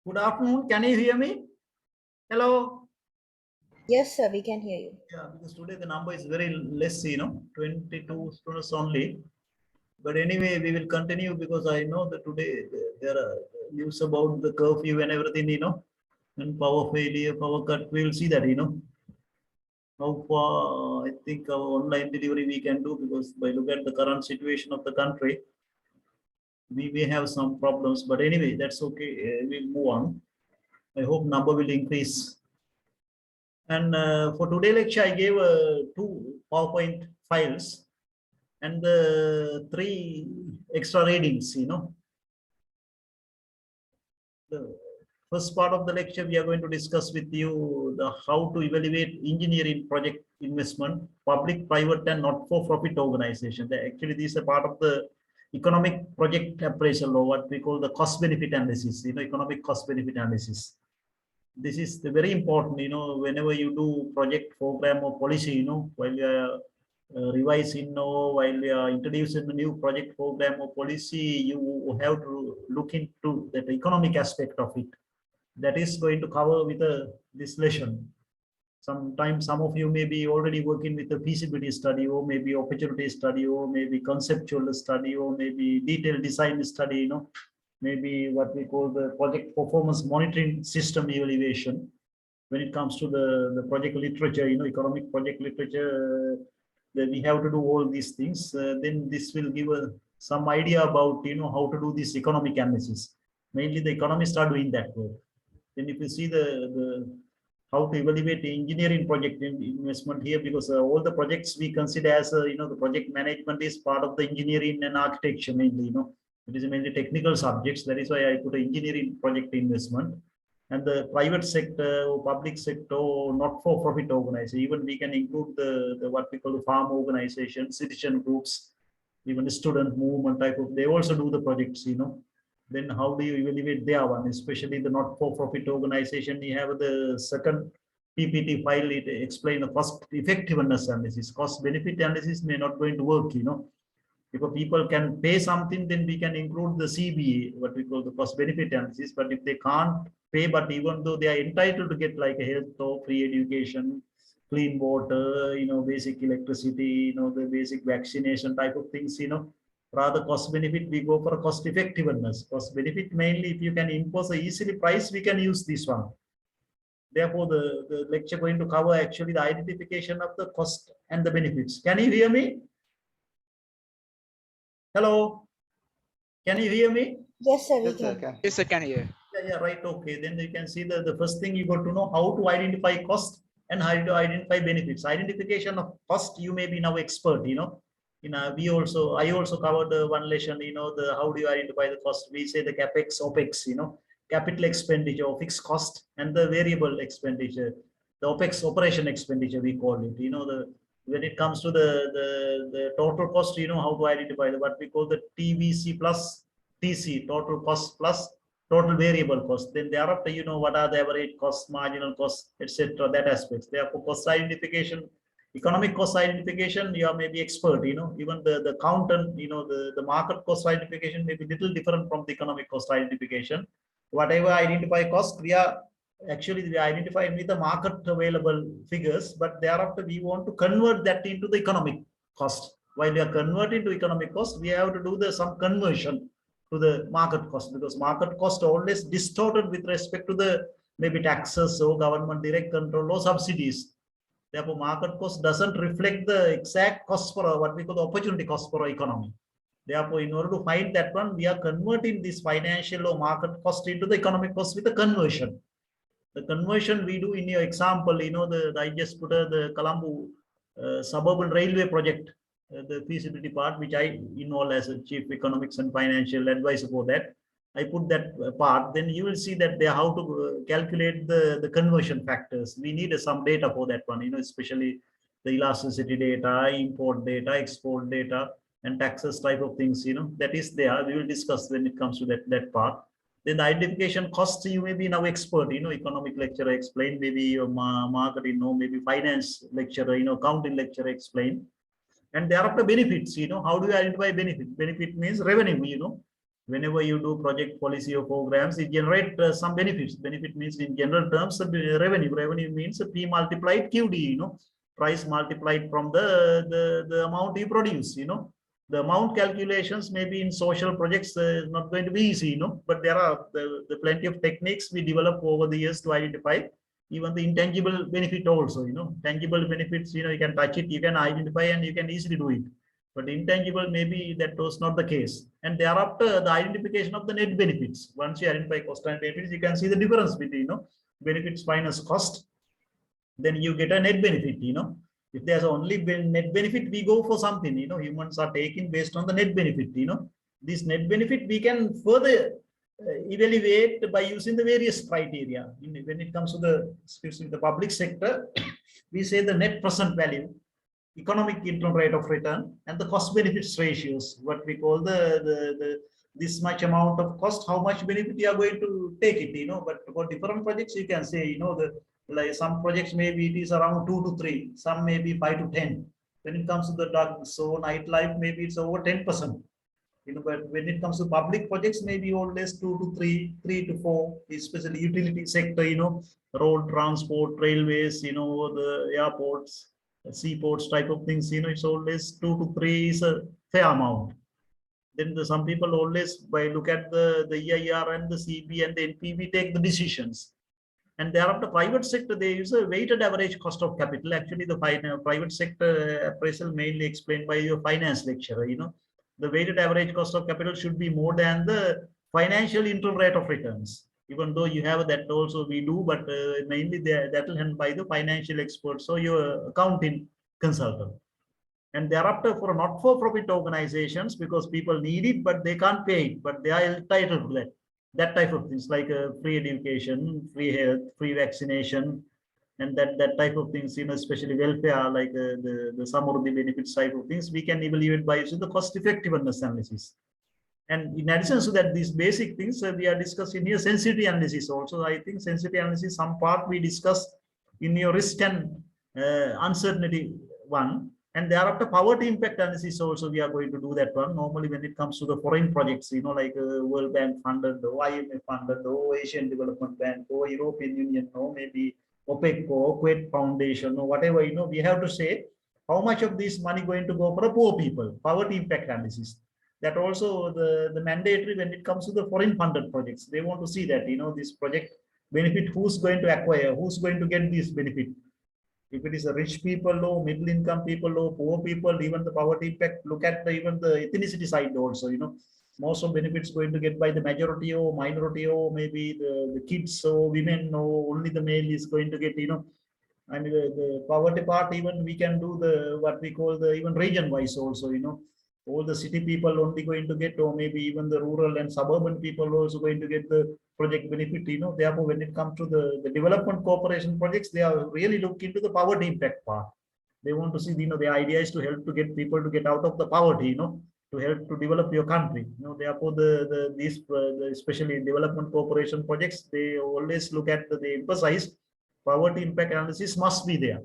Good afternoon. Can you hear me? Hello. Yes, sir, we can hear you. Yeah, because today the number is very less, 22 students only. But anyway, we will continue because I know that today there are news about the curfew and everything, and power failure, power cut. We will see that, how far I think our online delivery we can do, because by look at the current situation of the country, we may have some problems. But anyway, that's okay. We'll move on. I hope number will increase. And for today lecture, I gave two PowerPoint files and three extra readings. The first part of the lecture, we are going to discuss with you the how to evaluate engineering project investment, public, private, and not-for-profit organization. Actually, this is a part of the economic project appraisal, or what we call the cost-benefit analysis. Economic cost-benefit analysis. This is very important, whenever you do project, program, or policy, while you are revising, while you are introducing a new project, program, or policy, you have to look into that economic aspect of it. That is going to cover with this lesson. Sometimes some of you may be already working with a feasibility study, or maybe opportunity study, or maybe conceptual study, or maybe detailed design study, maybe what we call the project performance monitoring system evaluation. When it comes to the project literature, economic project literature, then we have to do all these things. Then this will give some idea about, how to do this economic analysis. Mainly the economists are doing that work. Then if you see the how to evaluate the engineering project investment here, because all the projects we consider as, the project management is part of the engineering and architecture mainly, it is mainly technical subjects. That is why I put engineering project investment. And the private sector or public sector or not-for-profit organization, even we can include the what we call the farm organization, citizen groups, even the student movement type of, they also do the projects, Then how do you evaluate their one, especially the not-for-profit organization? You have the second PPT file, it explains the cost effectiveness analysis. Cost benefit analysis may not going to work, If people can pay something, then we can include the CBA, what we call the cost benefit analysis. But if they can't pay, but even though they are entitled to get like a health or free education, clean water, basic electricity, the basic vaccination type of things, rather cost benefit, we go for a cost effectiveness. Cost benefit mainly, if you can impose a easily price, we can use this one. Therefore, the lecture going to cover actually the identification of the cost and the benefits. Can you hear me? Hello, can you hear me? Yes, sir, we can. Yes, I can hear. Yeah, right. Okay, then you can see the first thing you got to know how to identify cost and how to identify benefits. Identification of cost, you may be now expert, I also covered one lesson, the how do you identify the cost? We say the capex, opex, capital expenditure or fixed cost, and the variable expenditure, the opex, operation expenditure, we call it. When it comes to the total cost, how to identify what we call the TVC plus TC, total cost plus total variable cost. Then thereafter, what are the average costs, marginal costs, etc. That aspects. Therefore, cost identification, economic cost identification, you are maybe expert. Even the accountant, the market cost identification may be little different from the economic cost identification. Whatever identify cost, we identify with the market available figures, but thereafter we want to convert that into the economic cost. While we are converting to economic cost, we have to do some conversion to the market cost, because market cost always distorted with respect to the maybe taxes or government direct control or subsidies. Therefore, market cost doesn't reflect the exact cost for what we call the opportunity cost for economy. Therefore, in order to find that one, we are converting this financial or market cost into the economic cost with a conversion. The conversion we do in your example, I just put the Colombo suburban railway project, the feasibility part, which I involve as a chief economics and financial advisor for that. I put that part, then you will see that how to calculate the conversion factors. We need some data for that one, especially the elasticity data, import data, export data, and taxes type of things, that is there. We will discuss when it comes to that part. Then the identification costs, you may be now expert, economic lecturer explain, maybe your marketing, maybe finance lecturer, accounting lecturer explain. And thereafter benefits, how do you identify benefit? Benefit means revenue, whenever you do project policy or programs, it generate some benefits. Benefit means in general terms, revenue. Revenue means P multiplied QD, price multiplied from the amount you produce, The amount calculations maybe in social projects is not going to be easy, but there are the plenty of techniques we develop over the years to identify even the intangible benefit also, tangible benefits, you can touch it, you can identify, and you can easily do it. But intangible, maybe that was not the case. And thereafter, the identification of the net benefits. Once you identify cost and benefits, you can see the difference between, benefits minus cost. Then you get a net benefit, If there's only net benefit, we go for something, humans are taking based on the net benefit, This net benefit, we can further evaluate by using the various criteria. When it comes to the public sector, we say the net present value, economic internal rate of return, and the cost benefits ratios, what we call this much amount of cost, how much benefit you are going to take it, But for different projects, you can say, like some projects maybe it is around 2 to 3, some maybe 5 to 10. When it comes to the nightlife, maybe it's over 10%. But when it comes to public projects, maybe always 2 to 3, 3 to 4, especially utility sector, road transport, railways, the airports, seaports type of things, it's always 2 to 3 is a fair amount. Then some people always by look at the EIR and the CB and the NPV take the decisions. And thereafter, private sector, they use a weighted average cost of capital. Actually, the private sector appraisal mainly explained by your finance lecturer, The weighted average cost of capital should be more than the financial internal rate of returns. Even though you have that also we do, but mainly that will handled by the financial experts, so your accounting consultant. And thereafter, for not-for-profit organizations, because people need it, but they can't pay it, but they are entitled to that. That type of things like free education, free health, free vaccination, and that type of things, especially welfare, like the Samruddhi benefits type of things, we can evaluate by using the cost effectiveness analysis. And in addition to that, these basic things we are discussing here, sensitivity analysis also. I think sensitivity analysis, some part we discussed in your risk and uncertainty one. And thereafter, poverty impact analysis also, we are going to do that one. Normally, when it comes to the foreign projects, like World Bank funded, or IMF funded, or Asian Development Bank, or European Union, or maybe OPEC, or Kuwait Foundation, or whatever, we have to say how much of this money going to go for the poor people, poverty impact analysis. That also the mandatory when it comes to the foreign funded projects. They want to see that, this project benefit, who's going to acquire, who's going to get this benefit. If it is a rich people or middle income people or poor people, even the poverty impact, look at even the ethnicity side also, most of benefits going to get by the majority or minority or maybe the kids or women or only the male is going to get, and the poverty part, even we can do what we call the even region wise also, all the city people only going to get, or maybe even the rural and suburban people also going to get the project benefit, Therefore, when it comes to the development cooperation projects, they are really looking into the poverty impact part. They want to see, the idea is to help to get people to get out of the poverty, to help to develop your country. Therefore, these especially development cooperation projects, they always look at, they emphasize poverty impact analysis must be there.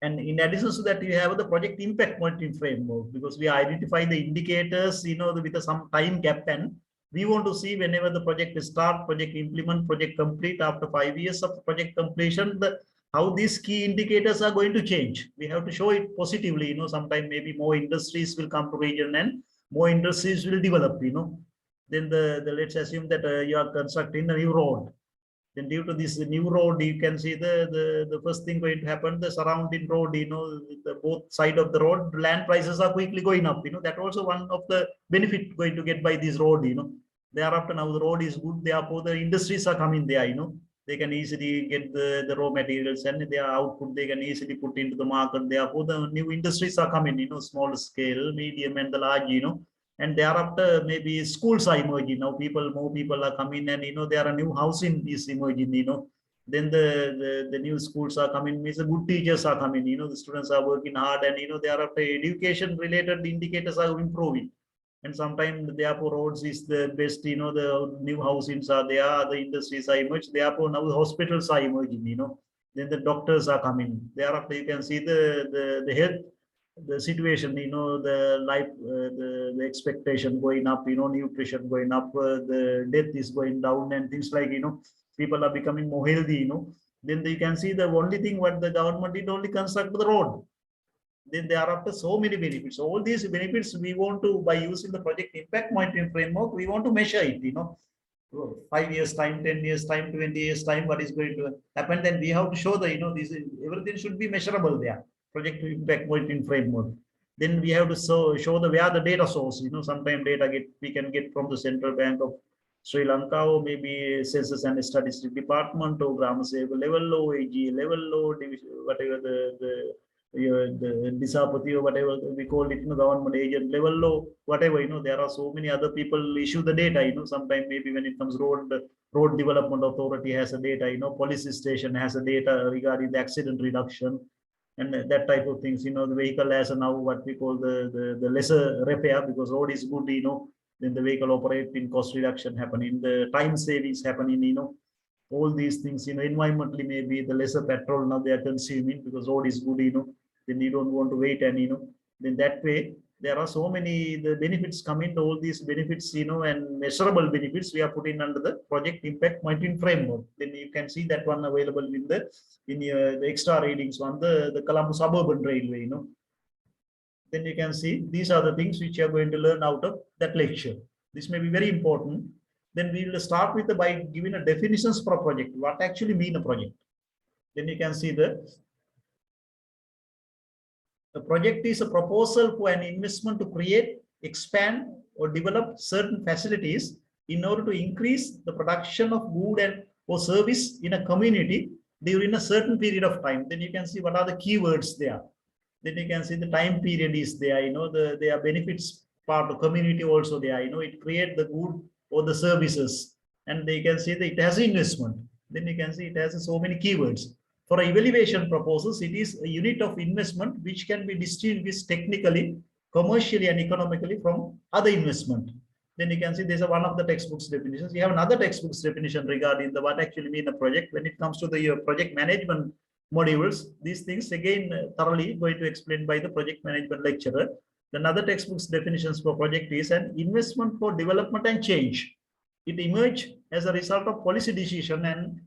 And in addition to that, you have the project impact monitoring framework, because we identify the indicators, with some time gap, and we want to see whenever the project is start, project implement, project complete after 5 years of project completion, how these key indicators are going to change. We have to show it positively, sometime maybe more industries will come to region and more industries will develop, Then let's assume that you are constructing a new road. Then due to this new road, you can see the first thing going to happen, the surrounding road, the both side of the road, land prices are quickly going up, that also one of the benefit going to get by this road, Thereafter, now the road is good, therefore the industries are coming there, They can easily get the raw materials and their output, they can easily put into the market, therefore the new industries are coming, small scale, medium and the large, And thereafter, maybe schools are emerging. Now more people are coming, and there are new housing is emerging, Then the new schools are coming, means the good teachers are coming, the students are working hard, and thereafter education related indicators are improving. And sometimes therefore roads is the best, the new housings are there, the industries are emerging, therefore now the hospitals are emerging, Then the doctors are coming. Thereafter you can see the health the situation, the life, the expectation going up, nutrition going up, the death is going down and things like, people are becoming more healthy, then you can see the only thing what the government did only construct the road. Then there are after so many benefits. All these benefits we want to, by using the project impact monitoring framework, we want to measure it, 5 years time, 10 years time, 20 years time, what is going to happen. Then we have to show the, this everything should be measurable there. Project impact monitoring framework. Then we have to show the where the data source, sometimes data we can get from the Central Bank of Sri Lanka, or maybe Census and Statistics Department, or Grammar level low, AG level low, division, whatever the Disapati or whatever we call it, government agent level low, whatever, there are so many other people issue the data, sometimes maybe when it comes road development authority has a data, police station has a data regarding the accident reduction and that type of things, the vehicle has a now what we call the lesser repair because road is good, then the vehicle operate in cost reduction happening, the time savings happening, all these things, environmentally maybe the lesser petrol now they are consuming because road is good, then you don't want to wait and, then that way there are so many, the benefits come into all these benefits, and measurable benefits we are putting under the project impact monitoring framework. Then you can see that one available in the extra readings on the Colombo Suburban Railway, Then you can see these are the things which you are going to learn out of that lecture. This may be very important. Then we will start with by giving a definitions for a project. What actually mean a project? Then you can see the project is a proposal for an investment to create, expand, or develop certain facilities in order to increase the production of good and or service in a community during a certain period of time. Then you can see what are the keywords there. Then you can see the time period is there, there are benefits part of community also there, it create the good or the services, and they can see that it has investment. Then you can see it has so many keywords. For evaluation purposes, it is a unit of investment which can be distinguished technically, commercially, and economically from other investment. Then you can see there's one of the textbooks definitions. You have another textbook's definition regarding the what actually mean a project. When it comes to the project management modules, these things again thoroughly going to explain by the project management lecturer. Another textbook's definitions for project is an investment for development and change. It emerged as a result of policy decision and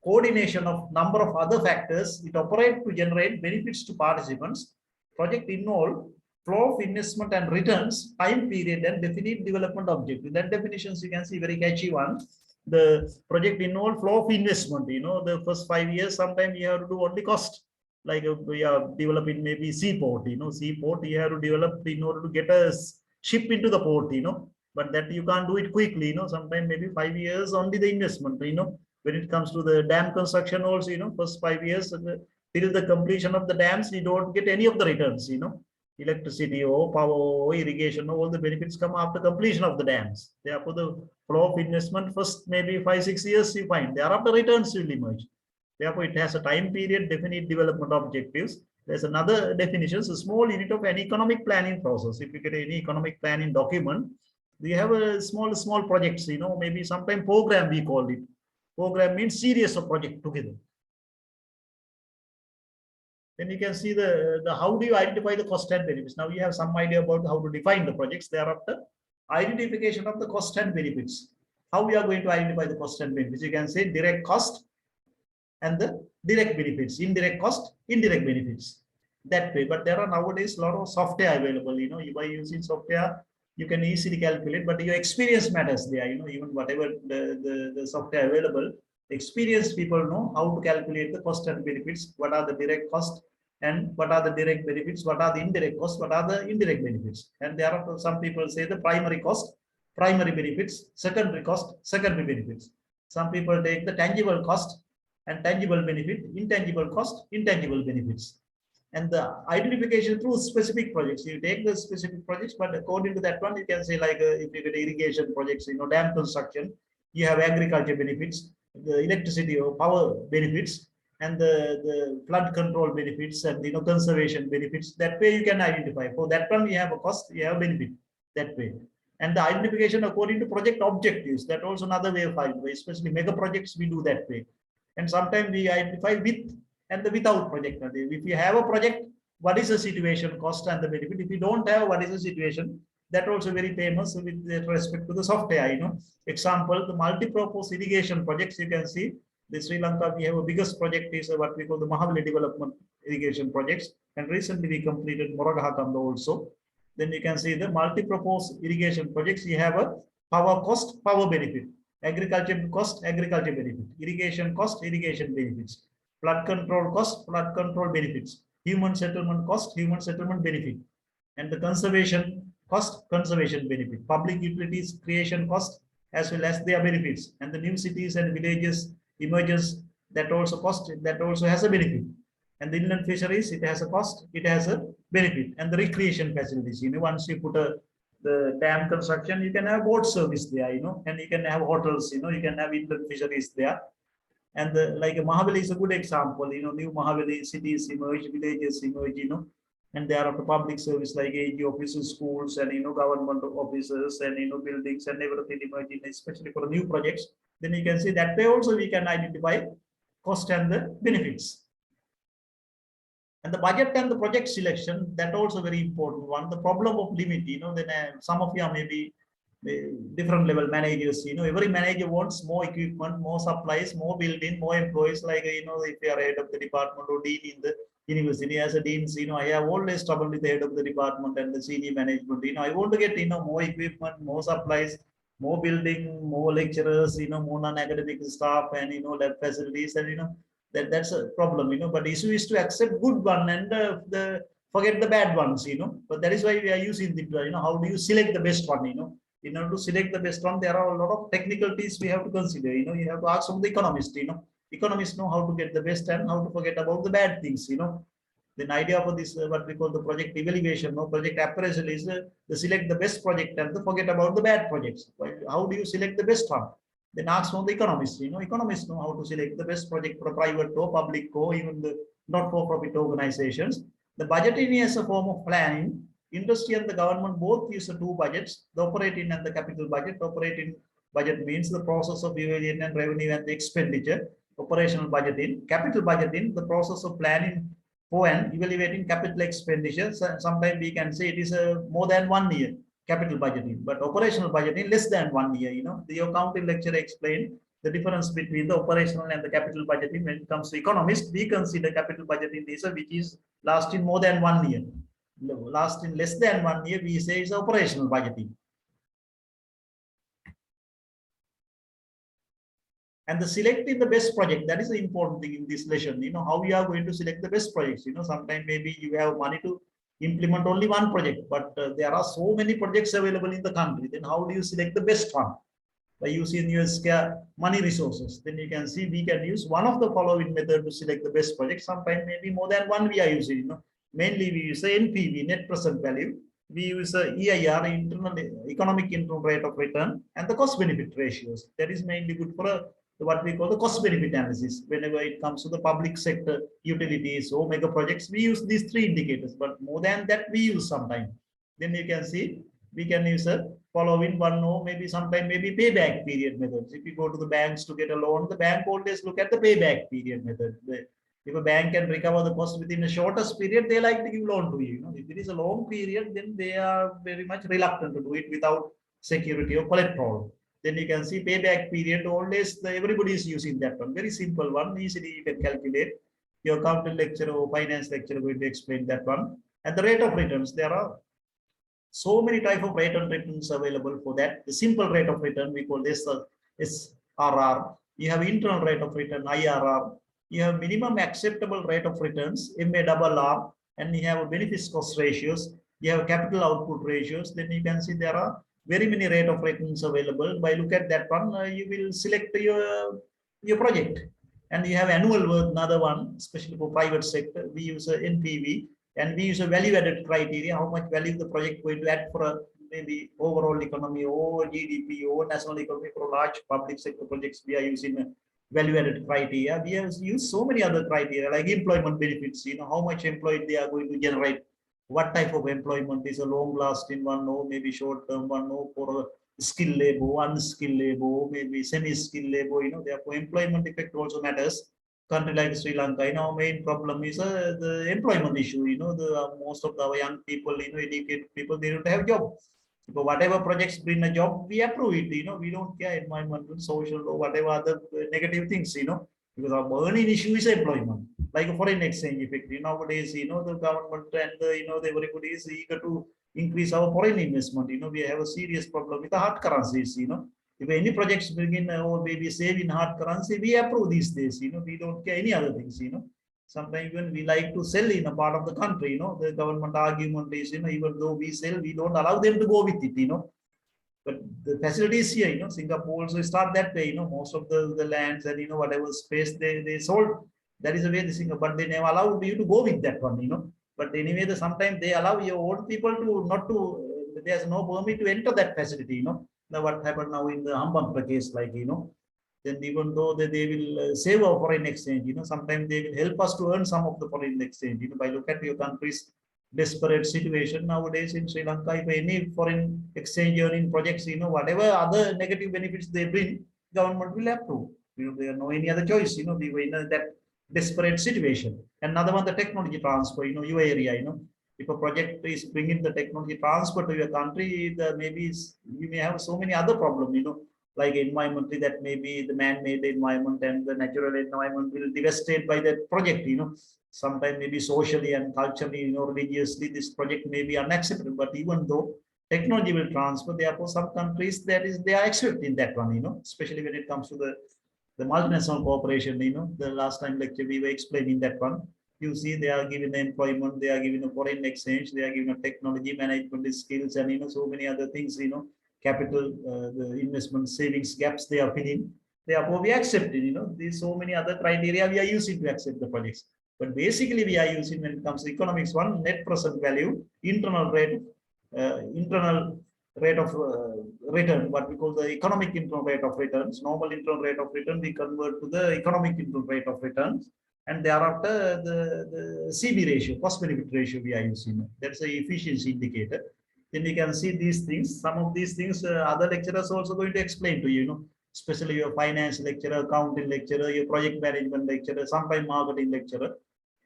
coordination of number of other factors. It operates to generate benefits to participants. Project involve flow of investment and returns, time period, and definite development objective. That definitions you can see very catchy one. The project involve flow of investment. The first 5 years, sometimes you have to do only cost. Like we are developing maybe seaport, seaport you have to develop in order to get a ship into the port, but that you can't do it quickly, sometimes maybe 5 years only the investment, when it comes to the dam construction also, first 5 years till the completion of the dams, you don't get any of the returns, electricity or power or irrigation, all the benefits come after completion of the dams. Therefore, the flow of investment first maybe 5-6 years you find, thereafter returns will emerge. Therefore, it has a time period, definite development objectives. There's another definition, a small unit of an economic planning process. If you get any economic planning document, we have a small projects, maybe sometime program we call it. Program means series of projects together. Then you can see the how do you identify the cost and benefits. Now you have some idea about how to define the projects. Thereafter, identification of the cost and benefits. How we are going to identify the cost and benefits? You can say direct cost and the direct benefits, indirect cost, indirect benefits. That way, but there are nowadays a lot of software available. By using software, you can easily calculate, but your experience matters there. Even whatever the software available, experienced people know how to calculate the cost and benefits. What are the direct cost and what are the direct benefits? What are the indirect costs? What are the indirect benefits? And there are some people say the primary cost, primary benefits, secondary cost, secondary benefits. Some people take the tangible cost and tangible benefit, intangible cost, intangible benefits. And the identification through specific projects. You take the specific projects, but according to that one, you can say like if you get irrigation projects, dam construction, you have agriculture benefits, the electricity or power benefits, and the flood control benefits and conservation benefits. That way you can identify. For that one, you have a cost, you have benefit that way. And the identification according to project objectives, that also another way of identifying, especially mega projects, we do that way. And sometimes we identify with and the without project. If you have a project what is the situation, cost and the benefit. If you don't have what is the situation, that also very famous with respect to the software, Example, the multi-purpose irrigation projects, you can see the Sri Lanka, we have a biggest project is what we call the Mahavali Development Irrigation Projects. And recently we completed Moragahakanda also. Then you can see the multi-purpose irrigation projects. You have a power cost, power benefit, agriculture cost, agriculture benefit, irrigation cost, irrigation benefits, flood control cost, flood control benefits, human settlement cost, human settlement benefit, and the conservation cost, conservation benefit, public utilities creation cost, as well as their benefits, and the new cities and villages emergence, that also cost, that also has a benefit. And the inland fisheries, it has a cost, it has a benefit, and the recreation facilities, once you put the dam construction, you can have boat service there, and you can have hotels, you can have inland fisheries there. And like Mahavali is a good example, new Mahavali cities emerge, villages emerge, and there are the public service like AG offices, schools, and government offices, and buildings and everything emerging, especially for new projects. Then you can see that way also we can identify cost and the benefits. And the budget and the project selection, that also very important one. The problem of limit, then some of you are maybe different level managers, every manager wants more equipment, more supplies, more building, more employees, like, if you are head of the department or dean in the university, as a dean, I have always trouble with the head of the department and the senior management, I want to get, more equipment, more supplies, more building, more lecturers, more non-academic staff, and, lab facilities, and, that's a problem, but the issue is to accept good one and forget the bad ones, but that is why we are using the, how do you select the best one, in order to select the best one, there are a lot of technicalities we have to consider. You have to ask from the economist. Economists know how to get the best and how to forget about the bad things. The idea for this, what we call the project evaluation, project appraisal is to select the best project and to forget about the bad projects. How do you select the best one? Then ask from the economists. Economists know how to select the best project for private or public or even the not-for-profit organizations. The budgeting is a form of planning. Industry and the government both use the two budgets, the operating and the capital budget. Operating budget means the process of evaluating and revenue and the expenditure. Operational budgeting. Capital budgeting, the process of planning for and evaluating capital expenditure. So sometimes we can say it is more than 1 year capital budgeting, but operational budgeting less than 1 year. The accounting lecturer explained the difference between the operational and the capital budgeting. When it comes to economists, we consider capital budgeting is which is lasting more than 1 year. Last in less than 1 year, we say is operational budgeting. And the selecting the best project, that is the important thing in this lesson. How we are going to select the best projects. Sometimes maybe you have money to implement only one project, but there are so many projects available in the country. Then how do you select the best one? By using your money resources. Then you can see we can use one of the following method to select the best project. Sometimes maybe more than one we are using. Mainly we use the NPV, net present value. We use the EIR, economic internal rate of return, and the cost benefit ratios. That is mainly good for what we call the cost benefit analysis. Whenever it comes to the public sector utilities or mega projects, we use these three indicators, but more than that we use sometimes. Then you can see we can use a following one, or maybe sometime maybe payback period methods. If you go to the banks to get a loan, the bank always look at the payback period method. If a bank can recover the cost within the shortest period, they like to give loan to you. If it is a long period, then they are very much reluctant to do it without security or collateral. Then you can see payback period, always everybody is using that one. Very simple one, easily you can calculate. Your accounting lecturer or finance lecturer going to explain that one. And the rate of returns, there are so many type of rate of returns available for that. The simple rate of return, we call this SRR. You have internal rate of return, IRR. You have minimum acceptable rate of returns, MARR, and you have benefits cost ratios. You have capital output ratios. Then you can see there are very many rate of returns available. By look at that one, you will select your project. And you have annual worth, another one, especially for private sector. We use a NPV, and we use a value-added criteria, how much value the project going to add for a maybe overall economy or GDP or national economy. For large public sector projects, we are using value-added criteria. We have used so many other criteria like employment benefits, how much employed they are going to generate, what type of employment is a long-lasting one, or maybe short-term one, or for a skilled labor, unskilled labor, maybe semi-skilled labor, therefore employment effect also matters. country like Sri Lanka, our main problem is the employment issue. The most of our young people, educated people, they don't have job. So whatever projects bring a job, we approve it. We don't care environmental, social, or whatever other negative things. Because our burning issue is employment, like a foreign exchange effect. Nowadays, the government and everybody is eager to increase our foreign investment. We have a serious problem with the hard currencies. If any projects bring in or maybe save in hard currency, we approve these days. We don't care any other things. Sometimes when we like to sell in a part of the country, the government argument is, even though we sell, we don't allow them to go with it. But the facilities here, Singapore also start that way. Most of the lands and whatever space they sold, that is the way this thing. But they never allow you to go with that one. But anyway, sometimes they allow your own people to not to. There's no permit to enter that facility. Now what happened now in the Hambantota case, like then even though they will save our foreign exchange, sometimes they will help us to earn some of the foreign exchange. By look at your country's desperate situation nowadays in Sri Lanka, if any foreign exchange earning projects, whatever other negative benefits they bring, government will approve. There are no any other choice. We were in that desperate situation. Another one, the technology transfer. Your area. If a project is bringing the technology transfer to your country, maybe you may have so many other problems. Like environmentally, that maybe the man-made environment and the natural environment will be devastated by that project. Sometimes maybe socially and culturally, religiously, this project may be unacceptable. But even though technology will transfer, therefore some countries they are accepting that one. Especially when it comes to the multinational corporation. The last time lecture we were explaining that one. You see, they are given employment, they are given a foreign exchange, they are given a technology management skills, and so many other things. Capital, the investment savings gaps they are filling. Therefore, we accept it. There's so many other criteria we are using to accept the projects. But basically, we are using when it comes to economics one, net present value, internal rate of return, what we call the economic internal rate of returns. Normal internal rate of return we convert to the economic internal rate of returns, and thereafter the CB ratio, cost benefit ratio we are using. That's the efficiency indicator. Then we can see these things. Some of these things other lecturers also going to explain to you, especially your finance lecturer, accounting lecturer, your project management lecturer, sometimes marketing lecturer,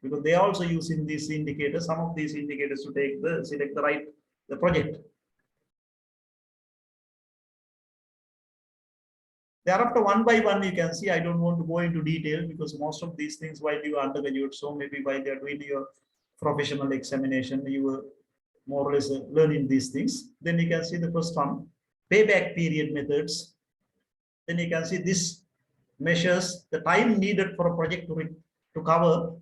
because they are also using these indicators, some of these indicators to select the project. Thereafter, one by one, you can see, I don't want to go into detail because most of these things while you are undergraduate, so maybe while you are doing your professional examination, you will more or less learning these things. Then you can see the first one, payback period methods. Then you can see this measures the time needed for a project to cover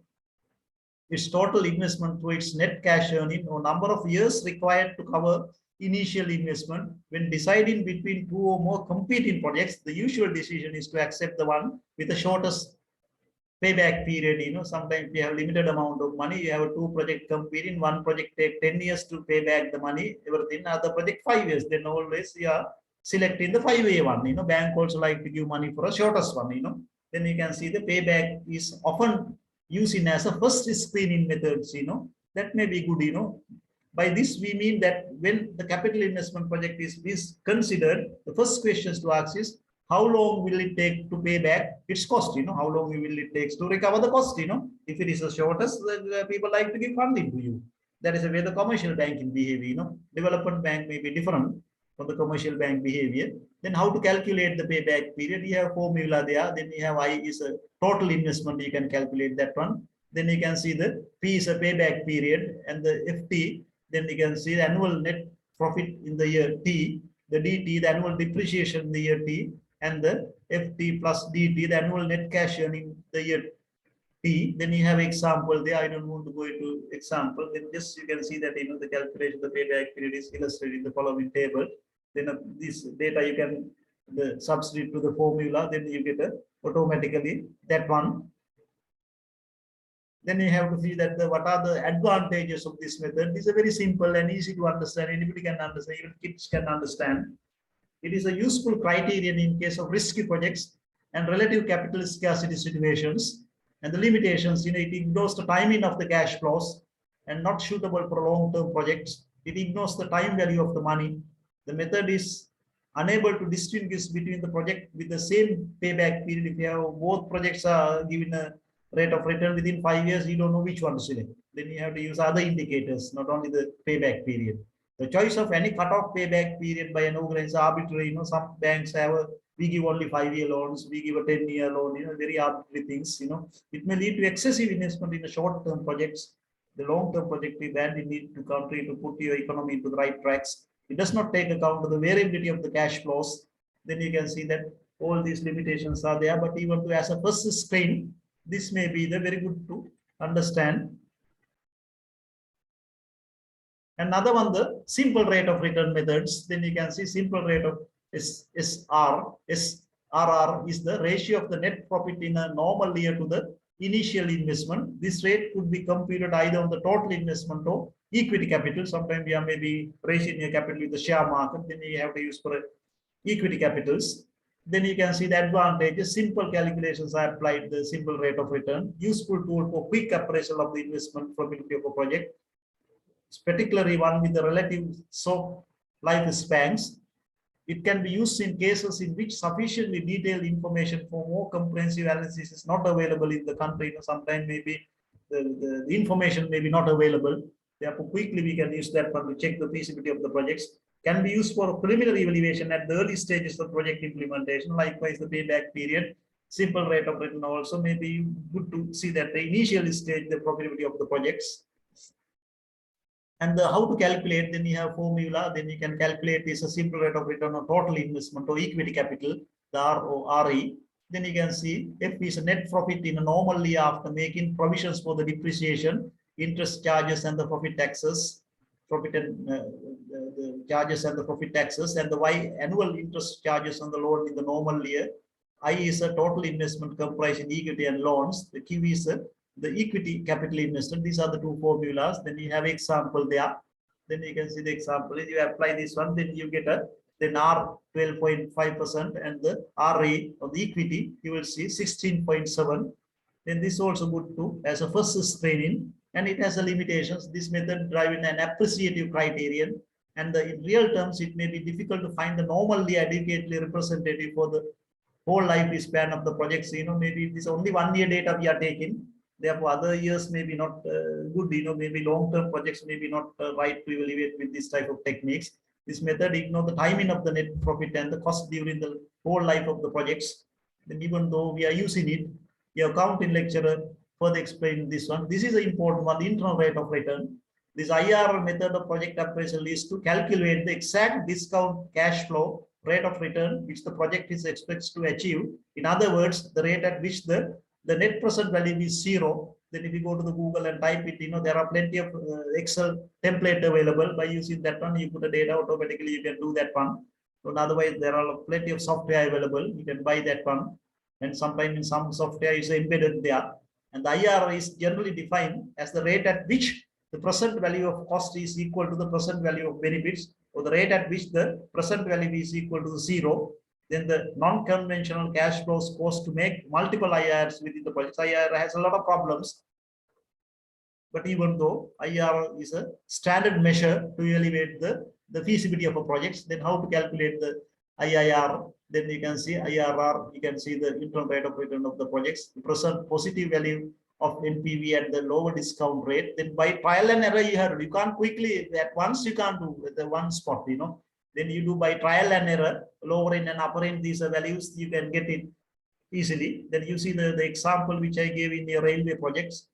its total investment through its net cash earning or number of years required to cover initial investment. When deciding between two or more competing projects, the usual decision is to accept the one with the shortest payback period. Sometimes you have limited amount of money, you have two projects competing, one project take 10 years to pay back the money, everything, other project 5 years, then always you are selecting the 5-year one. Bank also like to give money for a shortest one. Then you can see the payback is often using as a first screening methods. That may be good. By this we mean that when the capital investment project is considered, the first questions to ask is, how long will it take to pay back its cost? How long will it take to recover the cost? If it is the shortest, people like to give funding to you. That is the way the commercial banking behavior. Development bank may be different from the commercial bank behavior. Then how to calculate the payback period? You have formula there. Then you have I is a total investment. You can calculate that one. Then you can see the P is a payback period, and the FT. Then you can see the annual net profit in the year T, the DT, the annual depreciation in the year T, and the FT plus DT, the annual net cash earning the year T. Then you have example there. I don't want to go into example. Then just you can see that the calculation, the payback period is illustrated in the following table. Then this data you can substitute to the formula. Then you get automatically that one. Then you have to see that what are the advantages of this method. This is very simple and easy to understand. Anybody can understand. Even kids can understand. It is a useful criterion in case of risky projects and relative capital scarcity situations. And the limitations, it ignores the timing of the cash flows and not suitable for long-term projects. It ignores the time value of the money. The method is unable to distinguish between the project with the same payback period. If you have both projects are given a rate of return within 5 years, you don't know which one to select. Then you have to use other indicators, not only the payback period. The choice of any cutoff payback period by an organization is arbitrary. Some banks have we give only 5-year loans, we give a 10-year loan, very arbitrary things, It may lead to excessive investment in the short-term projects. The long-term project we badly need to country to put your economy into the right tracks. It does not take account of the variability of the cash flows. Then you can see that all these limitations are there, but even to as a first screen, this may be the very good to understand. Another one, the simple rate of return methods. Then you can see simple rate of SRR is the ratio of the net profit in a normal year to the initial investment. This rate could be computed either on the total investment or equity capital. Sometimes you are maybe raising your capital with the share market, then you have to use for equity capitals. Then you can see the advantages. Simple calculations are applied, the simple rate of return. Useful tool for quick appraisal of the investment probability of a project. It's particularly one with the relative short life spans. It can be used in cases in which sufficiently detailed information for more comprehensive analysis is not available in the country. Sometimes maybe the information may be not available. Therefore, quickly we can use that one to check the feasibility of the projects. Can be used for preliminary evaluation at the early stages of project implementation. Likewise, the payback period, simple rate of return also may be good to see that the initial stage, the profitability of the projects. And how to calculate, then you have formula, then you can calculate this a simple rate of return on total investment or equity capital, the RORE. Then you can see F is a net profit in a normal year after making provisions for the depreciation, interest charges and the profit taxes, profit and the charges and the profit taxes, and the Y annual interest charges on the loan in the normal year. I is a total investment comprising equity and loans. The Q is the equity capital invested. These are the two formulas. Then you have example there. Then you can see the example. If you apply this one, then you get a then R 12.5% and the RE of the equity, you will see 16.7. Then this also good too as a first screening, and it has a limitations. This method driving an appreciative criterion, and in real terms, it may be difficult to find the normally adequately representative for the whole life span of the projects. Maybe this only 1 year data we are taking. Therefore, other years may be not good. Maybe long-term projects may be not right to evaluate with this type of techniques. This method ignore the timing of the net profit and the cost during the whole life of the projects. Then even though we are using it, your accounting lecturer further explained this one. This is an important one, the internal rate of return. This IRR method of project appraisal is to calculate the exact discount cash flow rate of return which the project is expected to achieve. In other words, the rate at which the net present value is 0. Then if you go to the Google and type it, there are plenty of Excel template available. By using that one, you put the data automatically, you can do that one. So otherwise, there are plenty of software available. You can buy that one. And sometimes in some software is embedded there. And the IRR is generally defined as the rate at which the present value of cost is equal to the present value of benefits, or the rate at which the present value is equal to 0. Then the non-conventional cash flows cost to make multiple IRRs within the project. IRR has a lot of problems, but even though IRR is a standard measure to evaluate the feasibility of a project, then how to calculate the IRR? Then you can see IRR, you can see the internal rate of return of the projects, the present positive value of NPV at the lower discount rate. Then by trial and error, you can't quickly at once, you can't do with the one spot, Then you do by trial and error, lowering and uppering these values, you can get it easily. Then you see the example which I gave in the railway projects,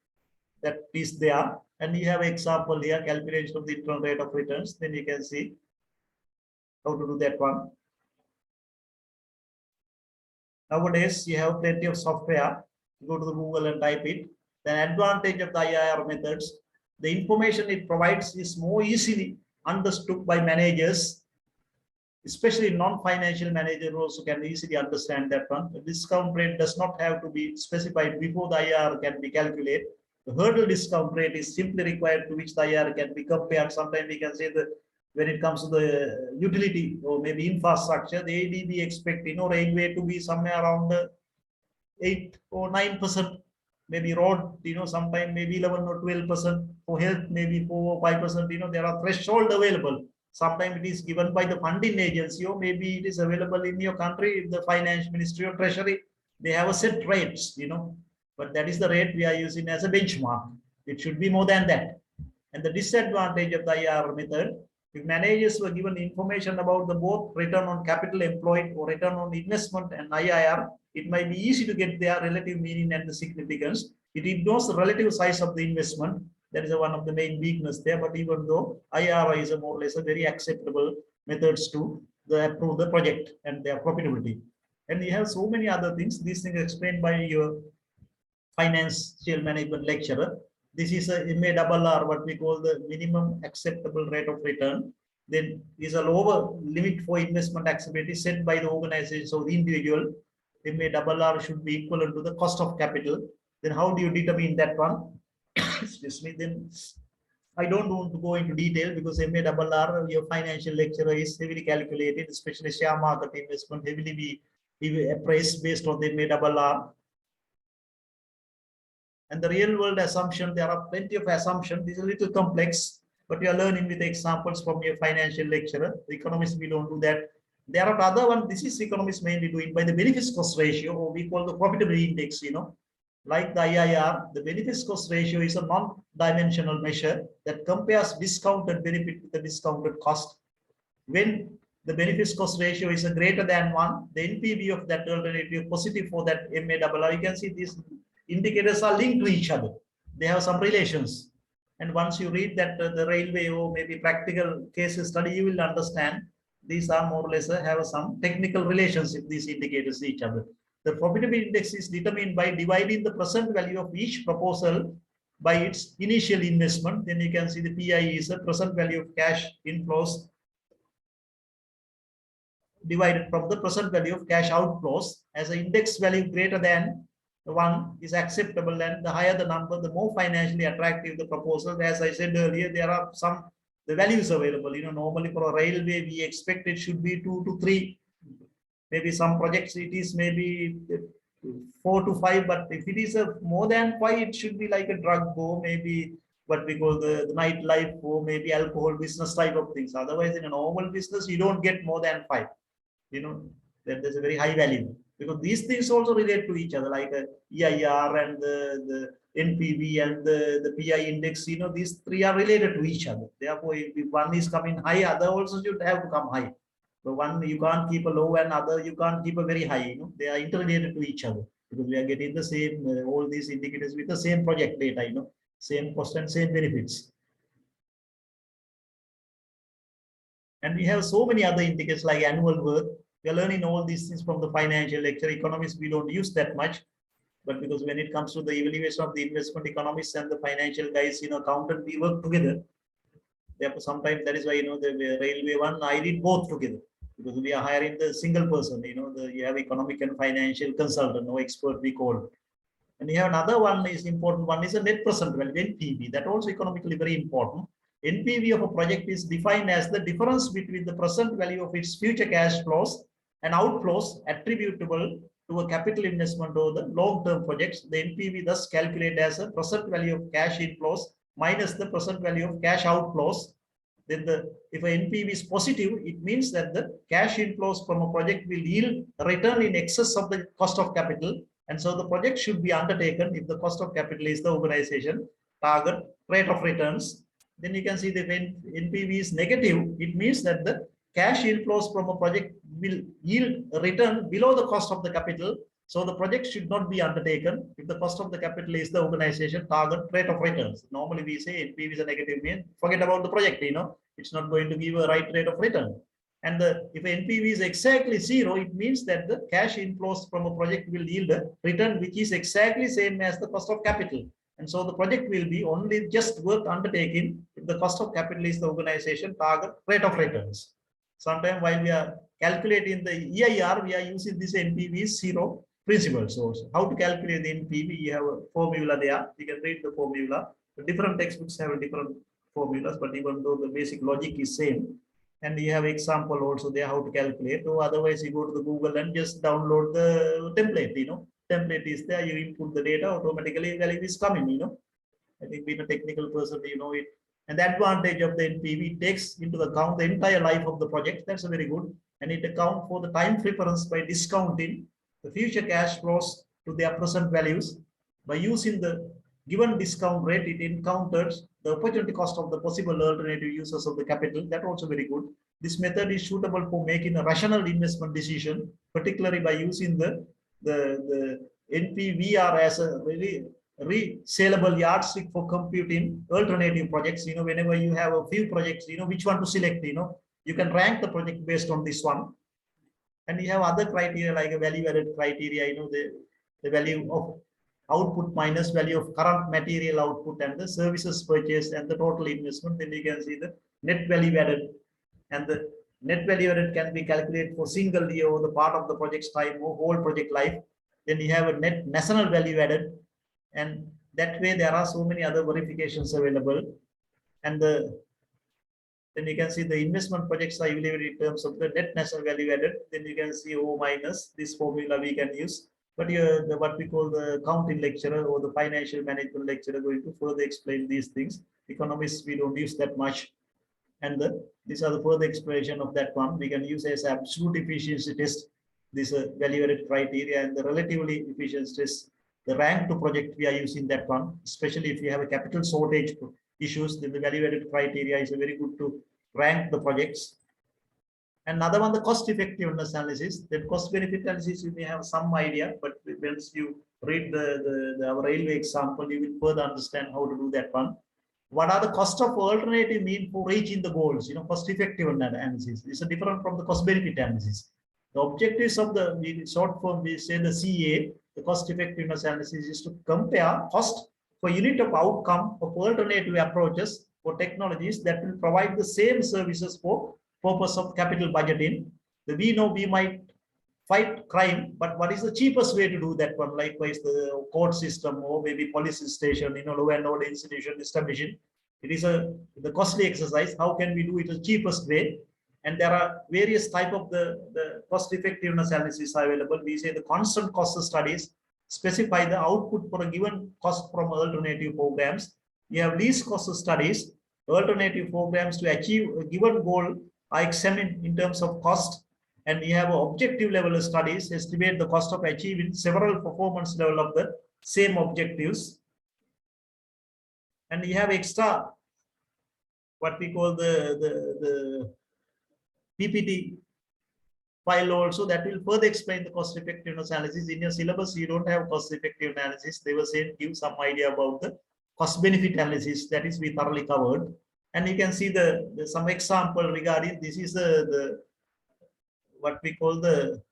that is there. And you have example here, calculation of the internal rate of returns. Then you can see how to do that one. Nowadays, you have plenty of software. You go to the Google and type it. The advantage of the IRR methods, the information it provides is more easily understood by managers, especially non-financial managers also can easily understand that one. The discount rate does not have to be specified before the IRR can be calculated. The hurdle discount rate is simply required to which the IRR can be compared. Sometimes we can say that when it comes to the utility or maybe infrastructure, the ADB expect railway to be somewhere around 8 or 9%. Maybe road, sometime maybe 11 or 12%. For health, maybe 4 or 5%. There are threshold available. Sometimes it is given by the funding agency, or maybe it is available in your country, the finance ministry or treasury. They have a set rates, but that is the rate we are using as a benchmark. It should be more than that. And the disadvantage of the IRR method, if managers were given information about the both return on capital employed or return on investment and IRR, it might be easy to get their relative meaning and the significance. It ignores the relative size of the investment. That is one of the main weakness there. But even though IRR is a more or less a very acceptable methods to approve the project and their profitability. And you have so many other things. These things explained by your financial management lecturer. This is a MARR, what we call the minimum acceptable rate of return. Then is a lower limit for investment acceptability set by the organization. So the individual MARR should be equivalent to the cost of capital. Then how do you determine that one? Excuse me. Then I don't want to go into detail because MARR, your financial lecturer, is heavily calculated, especially share market investment, heavily be appraised based on the MARR. And the real world assumption, there are plenty of assumptions. This is a little complex, but you are learning with examples from your financial lecturer. The economists, we don't do that. There are other one, this is economists mainly doing by the benefits cost ratio, or we call the profitability index, like the IIR. The benefits cost ratio is a non-dimensional measure that compares discounted benefit with the discounted cost. When the benefits cost ratio is a greater than 1, the NPV of that alternative positive for that MARR. You can see these indicators are linked to each other. They have some relations. And once you read that the railway or maybe practical cases study, you will understand these are more or less have some technical relationship, these indicators each other. The profitability index is determined by dividing the present value of each proposal by its initial investment. Then you can see the PI is a present value of cash inflows divided from the present value of cash outflows. As an index value greater than 1 is acceptable, and the higher the number, the more financially attractive the proposal. As I said earlier, there are the values available. Normally for a railway, we expect it should be 2 to 3. Maybe some projects it is maybe 4 to 5, but if it is more than 5, it should be like a drug go, maybe what we call the nightlife, or maybe alcohol business type of things. Otherwise, in a normal business, you don't get more than 5. There's a very high value, because these things also relate to each other, like EIR and the NPV and the PI index. These three are related to each other. Therefore, if one is coming high, other also should have to come high. So one you can't keep a low, and other you can't keep a very high. They are interrelated to each other, because we are getting the same all these indicators with the same project data. Same cost and same benefits. And we have so many other indicators like annual worth. We are learning all these things from the financial lecture. Economists, we don't use that much. But because when it comes to the evaluation of the investment, economists and the financial guys, accountant, we work together. Therefore, sometimes that is why, the railway one, I did both together. Because we are hiring the single person, you have economic and financial consultant, no expert we call. And you have another one is important. One is a net present value, NPV. That also economically very important. NPV of a project is defined as the difference between the present value of its future cash flows and outflows attributable to a capital investment or the long-term projects. The NPV thus calculated as a present value of cash inflows minus the present value of cash outflows. Then if a NPV is positive, it means that the cash inflows from a project will yield a return in excess of the cost of capital. And so the project should be undertaken if the cost of capital is the organization target rate of returns. Then you can see that when NPV is negative, it means that the cash inflows from a project will yield a return below the cost of the capital. So the project should not be undertaken if the cost of the capital is the organization target rate of returns. Normally we say NPV is a negative mean, forget about the project, it's not going to give a right rate of return. And if NPV is exactly 0, it means that the cash inflows from a project will yield a return which is exactly same as the cost of capital. And so the project will be only just worth undertaking if the cost of capital is the organization target rate of returns. Sometimes while we are calculating the EIR, we are using this NPV 0 principles also. How to calculate the NPV? You have a formula there. You can read the formula. The different textbooks have different formulas, but even though the basic logic is same, and you have example also there how to calculate. Or otherwise, you go to the Google and just download the template. Template is there. You input the data, automatically value is coming. I think being a technical person, you know it. And the advantage of the NPV takes into account the entire life of the project. That's a very good. And it accounts for the time preference by discounting the future cash flows to their present values. by using the given discount rate, it encounters the opportunity cost of the possible alternative uses of the capital. That also very good. This method is suitable for making a rational investment decision, particularly by using the NPVR as a really resaleable yardstick for computing alternative projects. Whenever you have a few projects, which one to select, you can rank the project based on this one. And you have other criteria like a value added criteria, the value of output minus value of current material output and the services purchased and the total investment. Then you can see the net value added, and the net value added can be calculated for single year or the part of the project's time or whole project life. Then you have a net national value added, and that way there are so many other verifications available. And then you can see the investment projects are evaluated in terms of the net national value added. Then you can see O minus, this formula we can use. But what we call the accounting lecturer or the financial management lecturer going to further explain these things. Economists, we don't use that much. And these are the further explanation of that one. We can use as absolute efficiency test, this value-added criteria, and the relatively efficiency test, the rank to project we are using that one, especially if you have a capital shortage issues, then the value-added criteria is very good to rank the projects. Another one, the cost effectiveness analysis. That cost benefit analysis, you may have some idea, but once you read our railway example, you will further understand how to do that one. What are the cost of alternative mean for reaching the goals? Cost effective analysis is different from the cost benefit analysis. The objectives of the short form, we say the CA, the cost effectiveness analysis, is to compare cost for unit of outcome of alternative approaches for technologies that will provide the same services for purpose of capital budgeting. We know we might fight crime, but what is the cheapest way to do that one? Likewise, the court system or maybe police station, law and order institution establishing. It is the costly exercise. How can we do it the cheapest way? And there are various type of the cost effectiveness analysis available. We say the constant cost studies specify the output for a given cost from alternative programs. You have least cost studies. Alternative programs to achieve a given goal are examined in terms of cost. And we have objective level studies estimate the cost of achieving several performance level of the same objectives. And we have extra what we call the PPT file also that will further explain the cost effectiveness analysis. In your syllabus, you don't have cost effective analysis. They were saying give some idea about the cost benefit analysis, that is we thoroughly covered. And you can see some example regarding this is the what we call the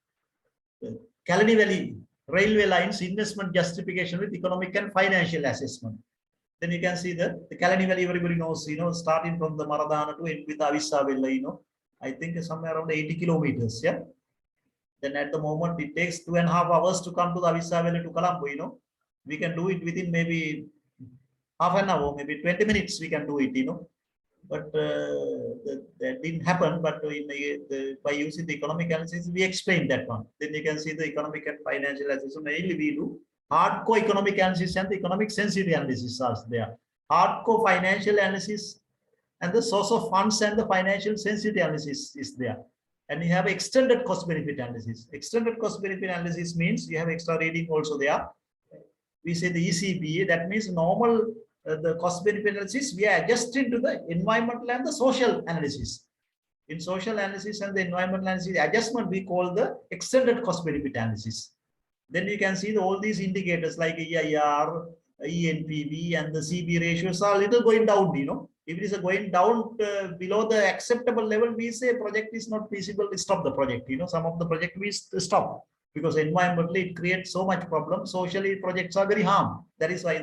Kalani Valley railway lines investment justification with economic and financial assessment. Then you can see the Kalani Valley, everybody knows, starting from the Maradana to end with Avisavilla, I think somewhere around 80 kilometers. Yeah. Then at the moment it takes 2.5 hours to come to the Avisavilla to Colombo. We can do it within maybe half an hour, maybe 20 minutes. We can do it. But that didn't happen. But by using the economic analysis, we explained that one. Then you can see the economic and financial analysis. So mainly we do hardcore economic analysis and the economic sensitivity analysis are there. Hardcore financial analysis and the source of funds and the financial sensitivity analysis is there. And you have extended cost benefit analysis. Extended cost benefit analysis means you have extra reading also there. We say the ECBA, that means normal the cost benefit analysis, we are adjusting to the environmental and the social analysis. In social analysis and the environmental analysis adjustment, we call the extended cost benefit analysis. Then you can see all these indicators like EIR, ENPV, and the CB ratios are a little going down. If it is going down below the acceptable level, we say project is not feasible, we stop the project. Some of the project we stop because environmentally it creates so much problem. Socially, projects are very harm. That is why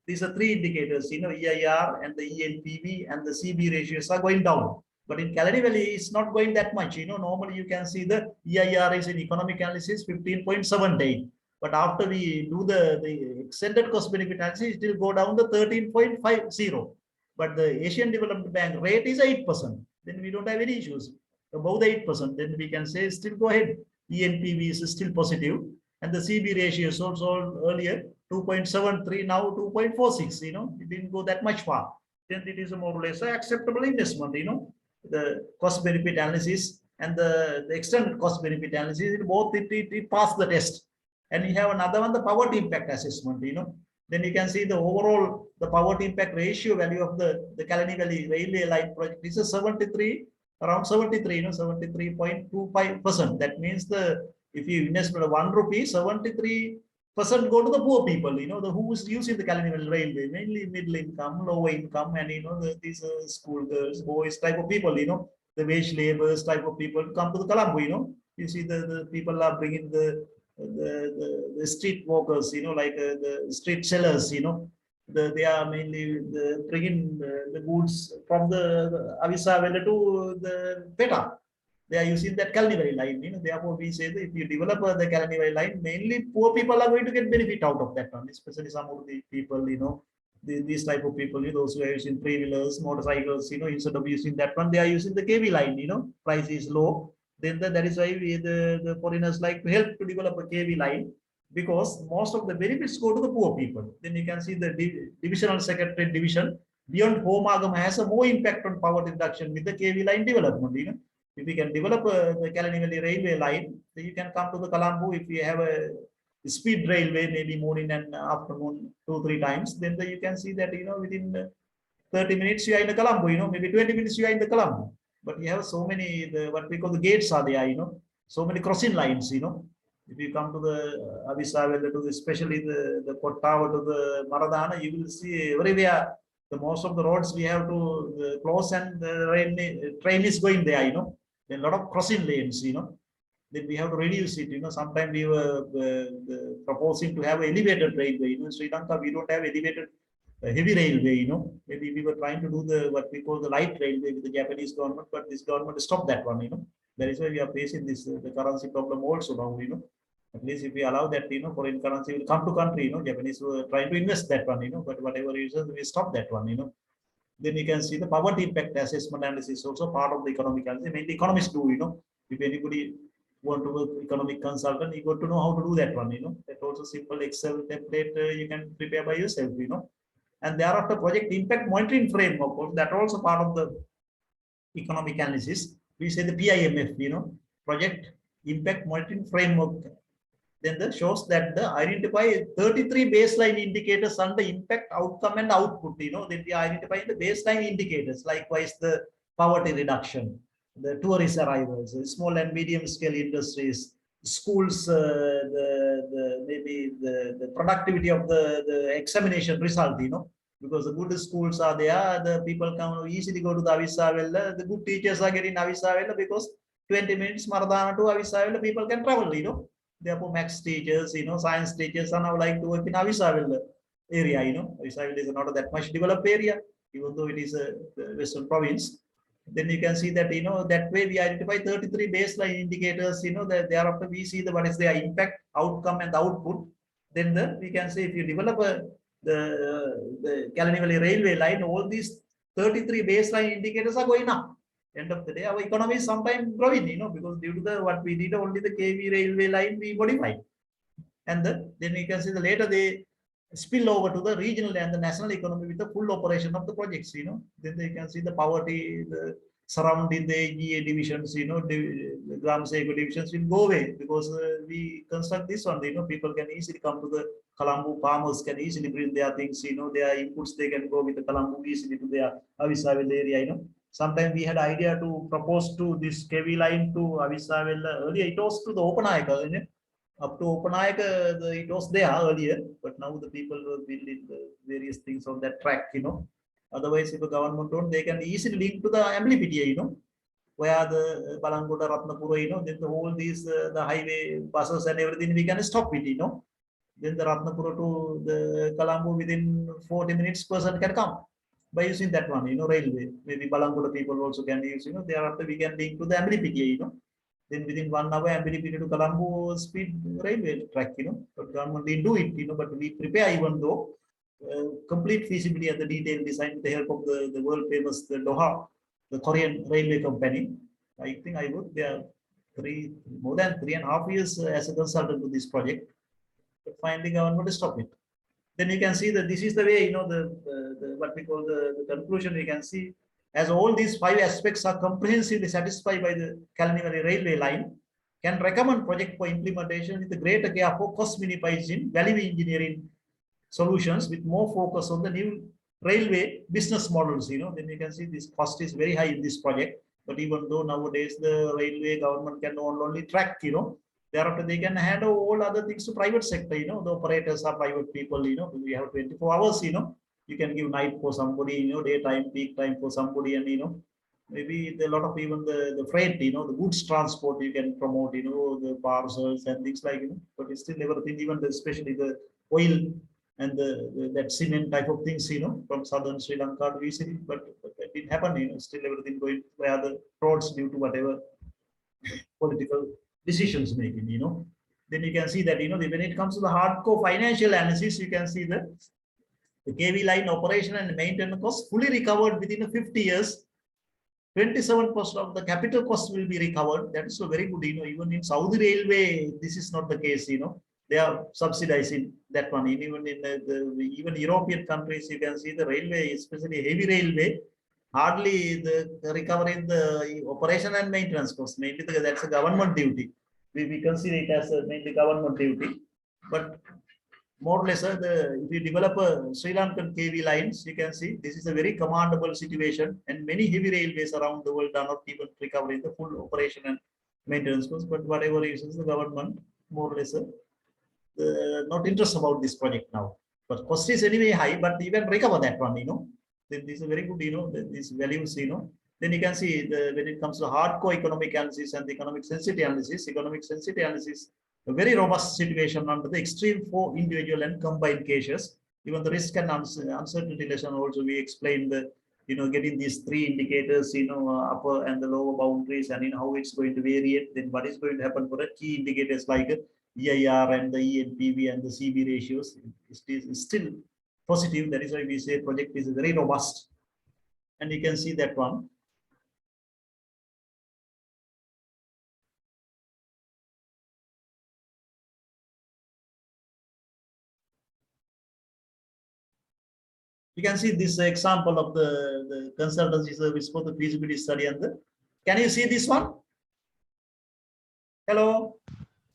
these are three indicators, EIR and the ENPV and the CB ratios are going down. But in Kalani Valley, it's not going that much. Normally you can see the EIR is in economic analysis 15.78. But after we do the extended cost benefit analysis, it will go down to 13.50. But the Asian Development Bank rate is 8%. Then we don't have any issues. Above the 8%, then we can say still go ahead. ENPV is still positive. And the CB ratio is also earlier 2.73, now 2.46. It didn't go that much far. Then it is a more or less acceptable investment. The cost benefit analysis and the extended cost benefit analysis, it passed the test. And you have another one, the poverty impact assessment. Then you can see the overall, the poverty impact ratio value of the Kalani Valley railway line project is a 73, around 73, 73.25%. That means if you invest ₹1, 73% go to the poor people, the who is using the Kalani Valley railway, mainly middle income, lower income, and these school girls, boys type of people, the wage laborers type of people come to the Colombo, you see the people are bringing the street walkers, like the street sellers, they are mainly bringing the goods from the Avisa Valley to the Peta. They are using that Kalani Valley line, therefore we say that if you develop the Kalani Valley line, mainly poor people are going to get benefit out of that one, especially some of the people, these type of people, those who are using three-wheelers, motorcycles, instead of using that one, they are using the KV line, price is low. Then that is why the foreigners like to help to develop a KV line, because most of the benefits go to the poor people. Then you can see the divisional secretariat division beyond home agam has a more impact on poverty reduction with the KV line development. If we can develop the Kalani Valley railway line, then you can come to the Colombo. If you have a speed railway, maybe morning and afternoon 2-3 times, then you can see that within 30 minutes you are in the Colombo, maybe 20 minutes you are in the Colombo. But you have so many what we call the gates are there, so many crossing lines, If you come to the Avisa Valley, to especially the Kottawa to the Maradana, you will see everywhere the most of the roads we have to close, and the train is going there, Then a lot of crossing lanes, Then we have to reduce it, Sometimes we were proposing to have elevated railway, In Sri Lanka, we don't have elevated heavy railway, Maybe we were trying to do what we call the light railway with the Japanese government, but this government stopped that one, That is why we are facing this the currency problem also now, At least if we allow that, foreign currency will come to country, Japanese were trying to invest that one, But whatever reason, we stop that one, Then you can see the poverty impact assessment analysis also part of the economic analysis. Mainly economists do, If anybody want to work economic consultant, you got to know how to do that one, That also simple Excel template you can prepare by yourself, And thereafter project impact monitoring framework, that also part of the economic analysis. We say the PIMF, project impact monitoring framework. Then that shows that the identify 33 baseline indicators under impact, outcome, and output. Then we identify the baseline indicators. Likewise, the poverty reduction, the tourist arrivals, the small and medium scale industries, schools, maybe the productivity of the examination result. Because the good schools are there, the people can easily go to the Avisa Valley. The good teachers are getting Avisa Valley because 20 minutes Maradana to Avisa Valley, people can travel. Therefore, maths teachers, science teachers are now like to work in Avisa Valley area. Avisa Valley is not that much developed area, even though it is a western province. Then you can see that that way we identify 33 baseline indicators. That thereafter we see what is their impact, outcome, and output. Then we can say if you develop the Kalani Valley railway line, all these 33 baseline indicators are going up. End of the day, our economy is sometimes growing, because due to what we did, only the KV railway line we modified. And then you can see the later they spill over to the regional and the national economy with the full operation of the projects, Then they can see the poverty, the surrounding the AGA divisions, the Gram Seko divisions will go away because we construct this one, people can easily come to the Colombo, farmers can easily bring their things, their inputs, they can go with the Colombo easily to their Avisa Valley area, Sometimes we had idea to propose to this KV line to Avisa Valley. Earlier it was to the Opanayaka, up to Opanayaka, it was there earlier, but now the people were building the various things on that track, Otherwise, if the government don't, they can easily link to the Amblipitia, where the Balangoda, Ratnapura, then the whole these the highway buses and everything we can stop it, Then the Ratnapura to the Colombo within 40 minutes person can come by using that one, railway. Maybe Balangoda people also can use, thereafter we can link to the Amblipitia, Then within 1 hour, Amblipitia to Colombo speed railway track, But government didn't do it, but we prepare even though complete feasibility and the detailed design with the help of the world famous the Doha, the Korean railway company. I think I worked there more than 3.5 years as a consultant to this project. But finally, government stopped it. Then you can see that this is the way, the what we call the conclusion. We can see as all these 5 aspects are comprehensively satisfied by the Kalani Valley railway line, can recommend project for implementation with the greater care for cost minimizing, value engineering, solutions with more focus on the new railway business models, then you can see this cost is very high in this project. But even though nowadays the railway government can only track, thereafter they can hand over all other things to private sector, the operators are private people, we have 24 hours, you can give night for somebody, daytime, peak time for somebody, and maybe a lot of even the freight, the goods transport you can promote, the parcels and things like, but it's still everything, even especially the oil and that cement type of things, from southern Sri Lanka to easily, but that didn't happen, still everything going via the roads due to whatever political decisions making, Then you can see that, when it comes to the hardcore financial analysis, you can see that the KV line operation and maintenance costs fully recovered within 50 years. 27% of the capital cost will be recovered. That is so very good, even in Saudi Railway, this is not the case, they are subsidizing that one. Even in even European countries, you can see the railway, especially heavy railway, hardly the recovering the operation and maintenance costs. Mainly that's a government duty. We consider it as mainly government duty. But more or less, if you develop a Sri Lankan KV lines, you can see this is a very commendable situation, and many heavy railways around the world are not even recovering the full operation and maintenance costs. But whatever reasons, the government more or less not interested about this project now. But cost is anyway high, but even recover that one, Then this is very good, these values, Then you can see when it comes to hardcore economic analysis and the economic sensitivity analysis, a very robust situation under the extreme for individual and combined cases. Even the risk and uncertainty lesson also we explained the, getting these three indicators, upper and the lower boundaries, and how it's going to vary. Then what is going to happen for the key indicators like EIR and the ENPV and the CB ratios is still positive. That is why we say project is very robust, and you can see that one. You can see this example of the consultancy service for the feasibility study. And can you see this one? Hello?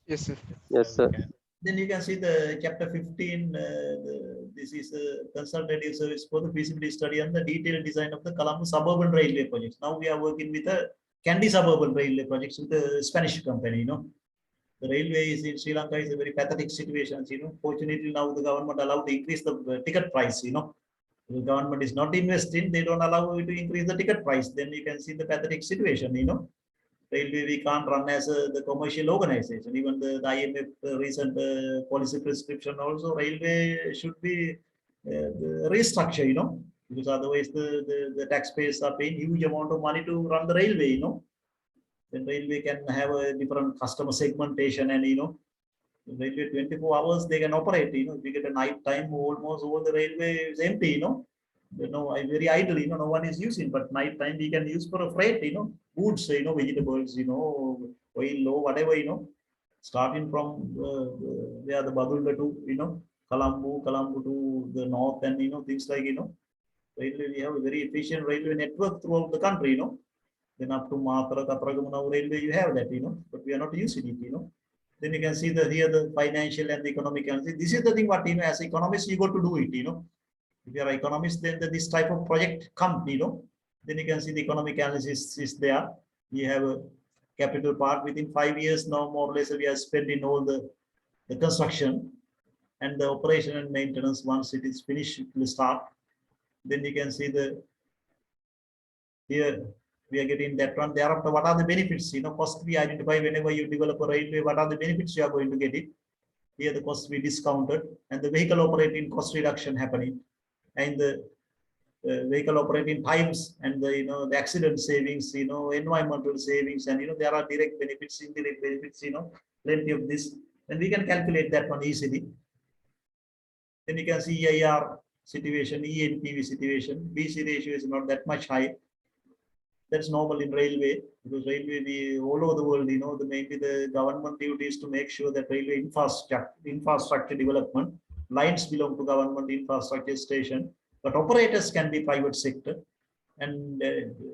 Yes, sir. Yes, sir. Then you can see the chapter 15. This is a consultative service for the feasibility study and the detailed design of the Colombo suburban railway projects. Now we are working with a Kandy suburban railway projects with a Spanish company, The railways in Sri Lanka is a very pathetic situation, Fortunately, now the government allowed to increase the ticket price, The government is not investing, they don't allow you to increase the ticket price. Then you can see the pathetic situation, Railway, we can't run as the commercial organization. Even the IMF recent policy prescription also, railway should be restructure, because otherwise the taxpayers are paying huge amount of money to run the railway, Then railway can have a different customer segmentation, and railway 24 hours they can operate, if you get a night time, almost all the railway is empty, I very idle, no one is using, but night time we can use for a freight, goods, vegetables, oil, low, whatever, starting from where the Badulga to, Colombo to the north, and things like, railway, we have a very efficient railway network throughout the country, Then up to Matra, Kapragam railway, you have that, but we are not using it, Then you can see here the financial and the economic analysis. This is the thing what, as economists, you got to do it, If you are economist, then this type of project comes, Then you can see the economic analysis is there. We have a capital part within 5 years now, more or less, we are spending all the construction, and the operation and maintenance. Once it is finished, it will start. Then you can see here we are getting that one. Thereafter, what are the benefits? Cost we identify whenever you develop a railway, what are the benefits you are going to get it? Here the cost we discounted, and the vehicle operating cost reduction happening, and the vehicle operating times, and the accident savings, environmental savings, and there are direct benefits, indirect benefits, plenty of this, and we can calculate that one easily. Then you can see EIR situation, ENPV situation, BC ratio is not that much high. That's normal in railway, because railway, all over the world, mainly the government duty is to make sure that railway infrastructure development lines belong to government infrastructure station, but operators can be private sector. And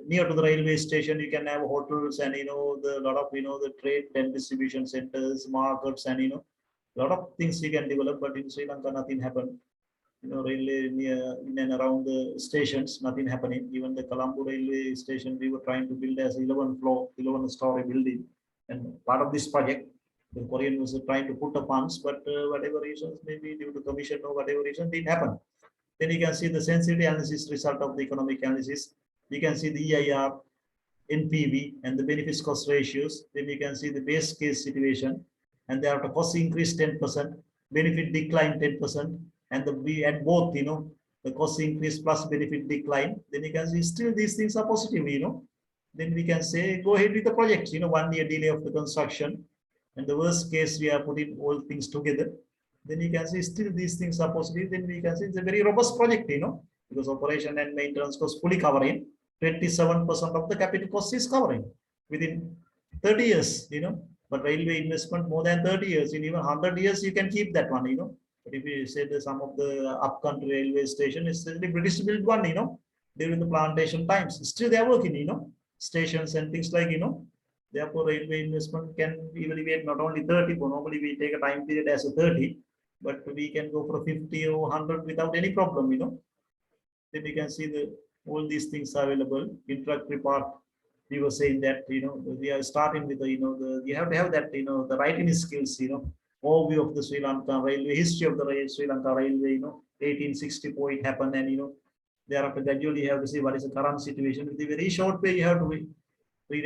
near to the railway station, you can have hotels, and the lot of the trade and distribution centers, markets, and lot of things you can develop. But in Sri Lanka, nothing happened. railway near in and around the stations, nothing happening. Even the Colombo railway station, we were trying to build as 11-story building. And part of this project, the Korean was trying to put up funds, but whatever reasons, maybe due to commission or whatever reason, didn't happen. Then you can see the sensitivity analysis result of the economic analysis. You can see the EIR, NPV, and the benefits cost ratios. Then you can see the base case situation, and there are cost increase 10%, benefit decline 10%, and we at both, the cost increase plus benefit decline. Then you can see still these things are positive, Then we can say go ahead with the project, 1 year delay of the construction, and the worst case we are putting all things together. Then you can see still these things are positive. Then we can see it's a very robust project, because operation and maintenance cost fully covering. 27% of the capital cost is covering within 30 years, but railway investment more than 30 years, in even 100 years, you can keep that one, But if you say that some of the upcountry railway station is the British built one, during the plantation times, still they are working, stations and things like, therefore railway investment can evaluate not only 30, but normally we take a time period as a 30, but we can go for 50 or 100 without any problem, Then we can see all these things are available. Introductory part, we were saying that, we are starting with the, you have to have that, the writing skills, overview of the Sri Lanka railway, history of the Sri Lanka railway, 1864 it happened, and, thereafter gradually you have to see what is the current situation. With a very short way, you have to read.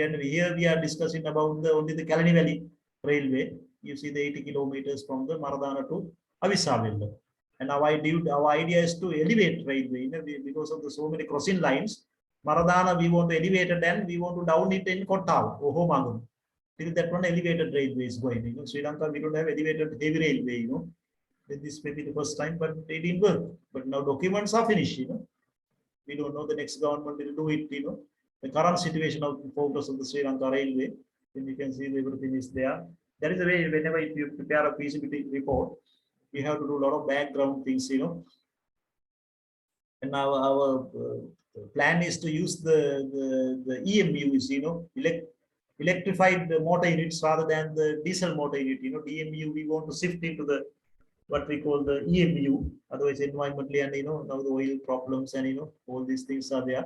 And here we are discussing about only the Kalani Valley railway. You see the 80 kilometers from the Maradana to Avisaville. And our idea is to elevate railway, because of the so many crossing lines. Maradana, we want to elevate it, and we want to down it in Kottav or Homagam. Till that one elevated railway is going. Sri Lanka, we don't have elevated heavy railway, This may be the first time, but it didn't work. But now documents are finished, We don't know the next government will do it, The current situation of progress of the Sri Lanka railway, then you can see everything is there. That is the way whenever you prepare a feasibility report, we have to do a lot of background things, And now our plan is to use the EMUs, electrified motor units rather than the diesel motor unit. DMU, we want to shift into the what we call the EMU, otherwise environmentally, and now the oil problems and all these things are there.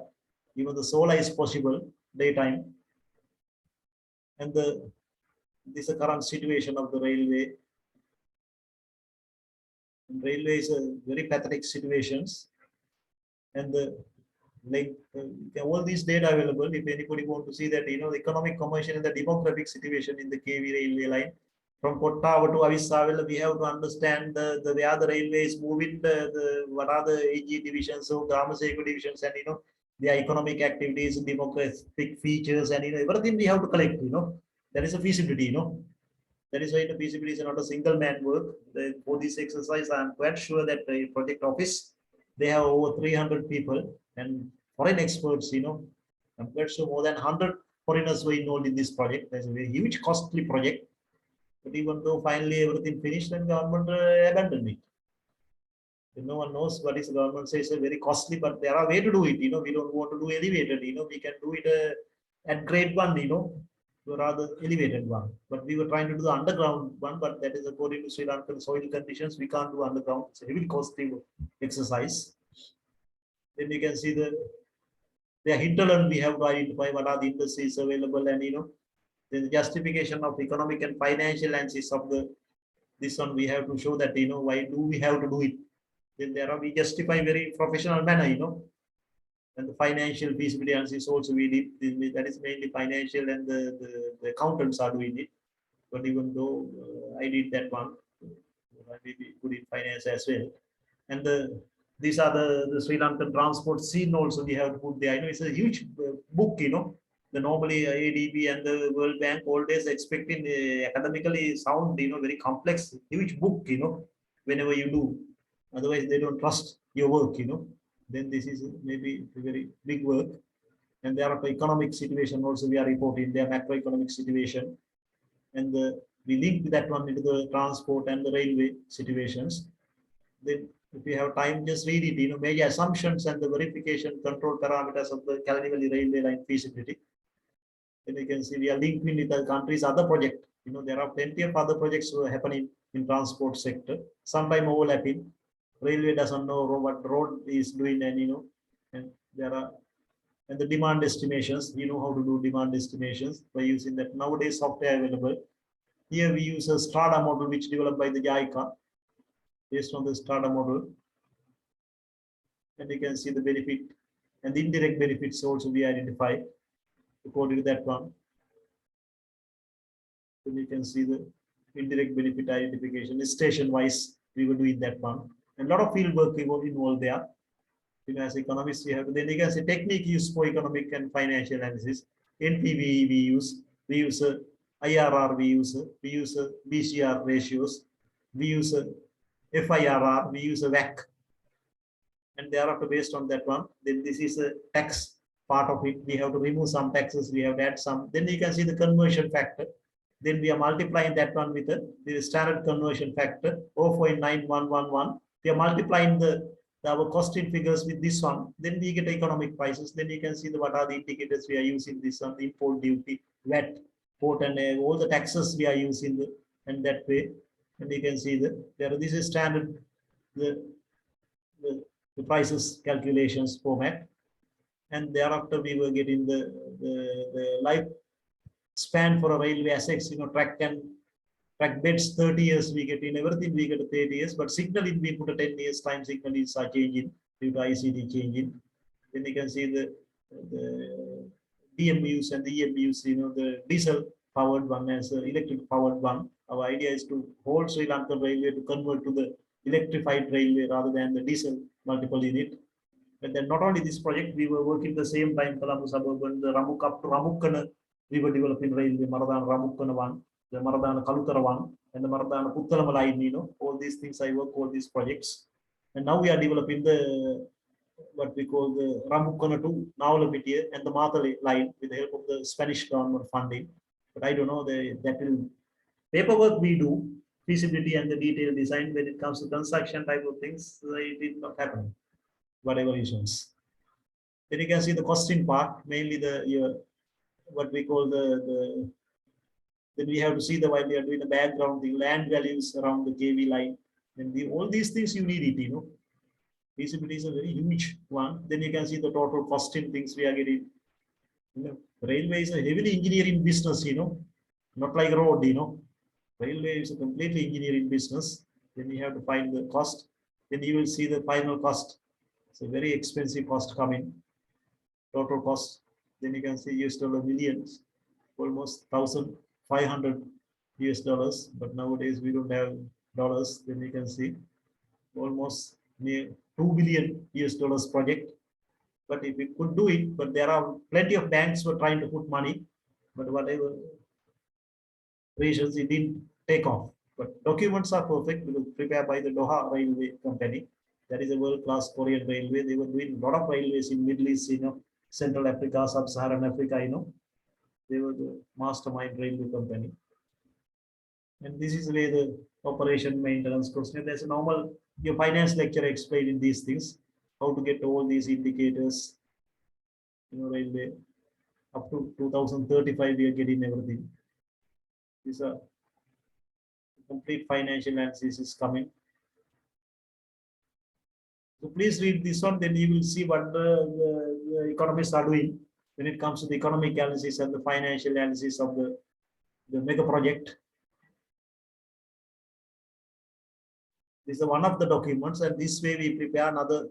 Even the solar is possible daytime. And this is the current situation of the railway. And railway is a very pathetic situations, and all these data available. If anybody want to see that, the economic, commercial, and the demographic situation in the KV railway line from Kottava to Avisaville, we have to understand the where the railway is moving, what are the AG divisions, so Gramaseko divisions, and their economic activities, demographic features, and everything we have to collect. That is a feasibility. That is why the feasibility is not a single man work. For this exercise, I am quite sure that the project office, they have over 300 people and foreign experts. I'm quite sure more than 100 foreigners were involved in this project. That's a very huge, costly project. But even though finally everything finished, then government abandoned it. No one knows what is government says very costly, but there are way to do it. We don't want to do elevated. We can do it at grade 1. Rather elevated one. But we were trying to do the underground one, but that is according to Sri Lankan soil conditions. We can't do underground. It's a heavy costly exercise. Then you can see the hinterland. We have to identify what are the industries available, and then the justification of economic and financial analysis of this one. We have to show that why do we have to do it. Then we justify very professional manner. And the financial feasibility analysis also we did. That is mainly financial, and the accountants are doing it. But even though I did that one, I may be good in finance as well. And these are the Sri Lankan transport scene also we have to put there. It's a huge book, The normally ADB and the World Bank always expecting academically sound, very complex, huge book, whenever you do. Otherwise, they don't trust your work, Then this is maybe a very big work. And there are economic situation also we are reporting, their macroeconomic situation. And we link that one into the transport and the railway situations. Then if you have time, just read it, major assumptions and the verification control parameters of the Kalani Valley railway line feasibility. Then you can see we are linked with the country's other project. There are plenty of other projects happening in transport sector, sometime overlapping. Railway doesn't know what road is doing, and and there are and the demand estimations. We know how to do demand estimations by using that nowadays software available. Here we use a STRADA model which developed by the JICA based on the STRADA model, and you can see the benefit and the indirect benefits also we identify according to that one. Then you can see the indirect benefit identification station wise we were doing that one, and a lot of field work we were involved there. As economists, we have to, then you can say technique used for economic and financial analysis. NPV we use IRR, we use BCR ratios, we use FIRR, we use a WACC, and thereafter based on that one, then this is a tax part of it. We have to remove some taxes, we have to add some. Then you can see the conversion factor. Then we are multiplying that one with the standard conversion factor 0.9111. We are multiplying our costing figures with this one. Then we get economic prices. Then you can see what are the indicators we are using. This one, the import duty, VAT, port, and all the taxes we are using and that way. And you can see this is standard the prices calculations format. And thereafter we were getting the life span for a railway assets, track beds 30 years we get in everything we get 30 years, but signaling we put a 10 years time signalings are changing due to ICT changing. Then you can see the DMUs and the EMUs, the diesel powered one as electric powered one. Our idea is to hold Sri Lankan railway to convert to the electrified railway rather than the diesel multiple unit. And then not only this project, we were working the same time Colombo Suburban, the Ramuk up to Ramukkana, we were developing railway, Maradana Ramukkana one, the Maradana Kalutara one, and the Maradana Puttalama line, all these things I work, all these projects. And now we are developing the what we call the Ramukkana to Navalapitiya and the Matha line with the help of the Spanish government funding. But I don't know that will paperwork we do, feasibility and the detailed design. When it comes to construction type of things, it did not happen, whatever reasons. Then you can see the costing part, mainly what we call then we have to see while we are doing the background, the land values around the KV line. Then all these things you need it, Feasibility is a very huge one. Then you can see the total costing things we are getting. Railway is a heavily engineering business, not like road, Railway is a completely engineering business. Then you have to find the cost. Then you will see the final cost. It's a very expensive cost coming. Total cost. Then you can see US dollar millions, almost 1,500 US dollars. But nowadays we don't have dollars. Then you can see almost near 2 billion US dollars project. But if we could do it, but there are plenty of banks who are trying to put money, but whatever reasons it didn't take off. But documents are perfect because prepared by the Doha Railway Company. That is a world-class Korean railway. They were doing a lot of railways in Middle East, Central Africa, Sub-Saharan Africa, They were the mastermind railway company. And this is where the operation maintenance question. There's a normal, your finance lecturer explaining these things, how to get all these indicators, railway. Up to 2035, we are getting everything. These are complete financial analysis is coming. So please read this one, then you will see what the economists are doing when it comes to the economic analysis and the financial analysis of the mega project. This is one of the documents, and this way we prepare another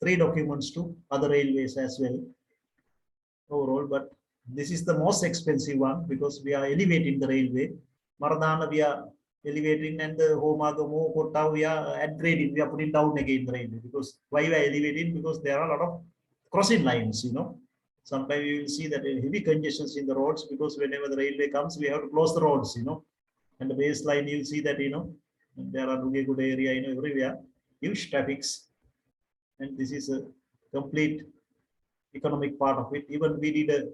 3 documents to other railways as well overall. But this is the most expensive one because we are elevating the railway. Maradana we are elevating, and the Homagamo, Kota we are upgrading. We are putting down again the railway. Because why we are elevating? Because there are a lot of crossing lines. Sometimes you will see that heavy congestions in the roads because whenever the railway comes, we have to close the roads. And the baseline you will see that there are good area everywhere, huge traffics, and this is a complete economic part of it. Even we did a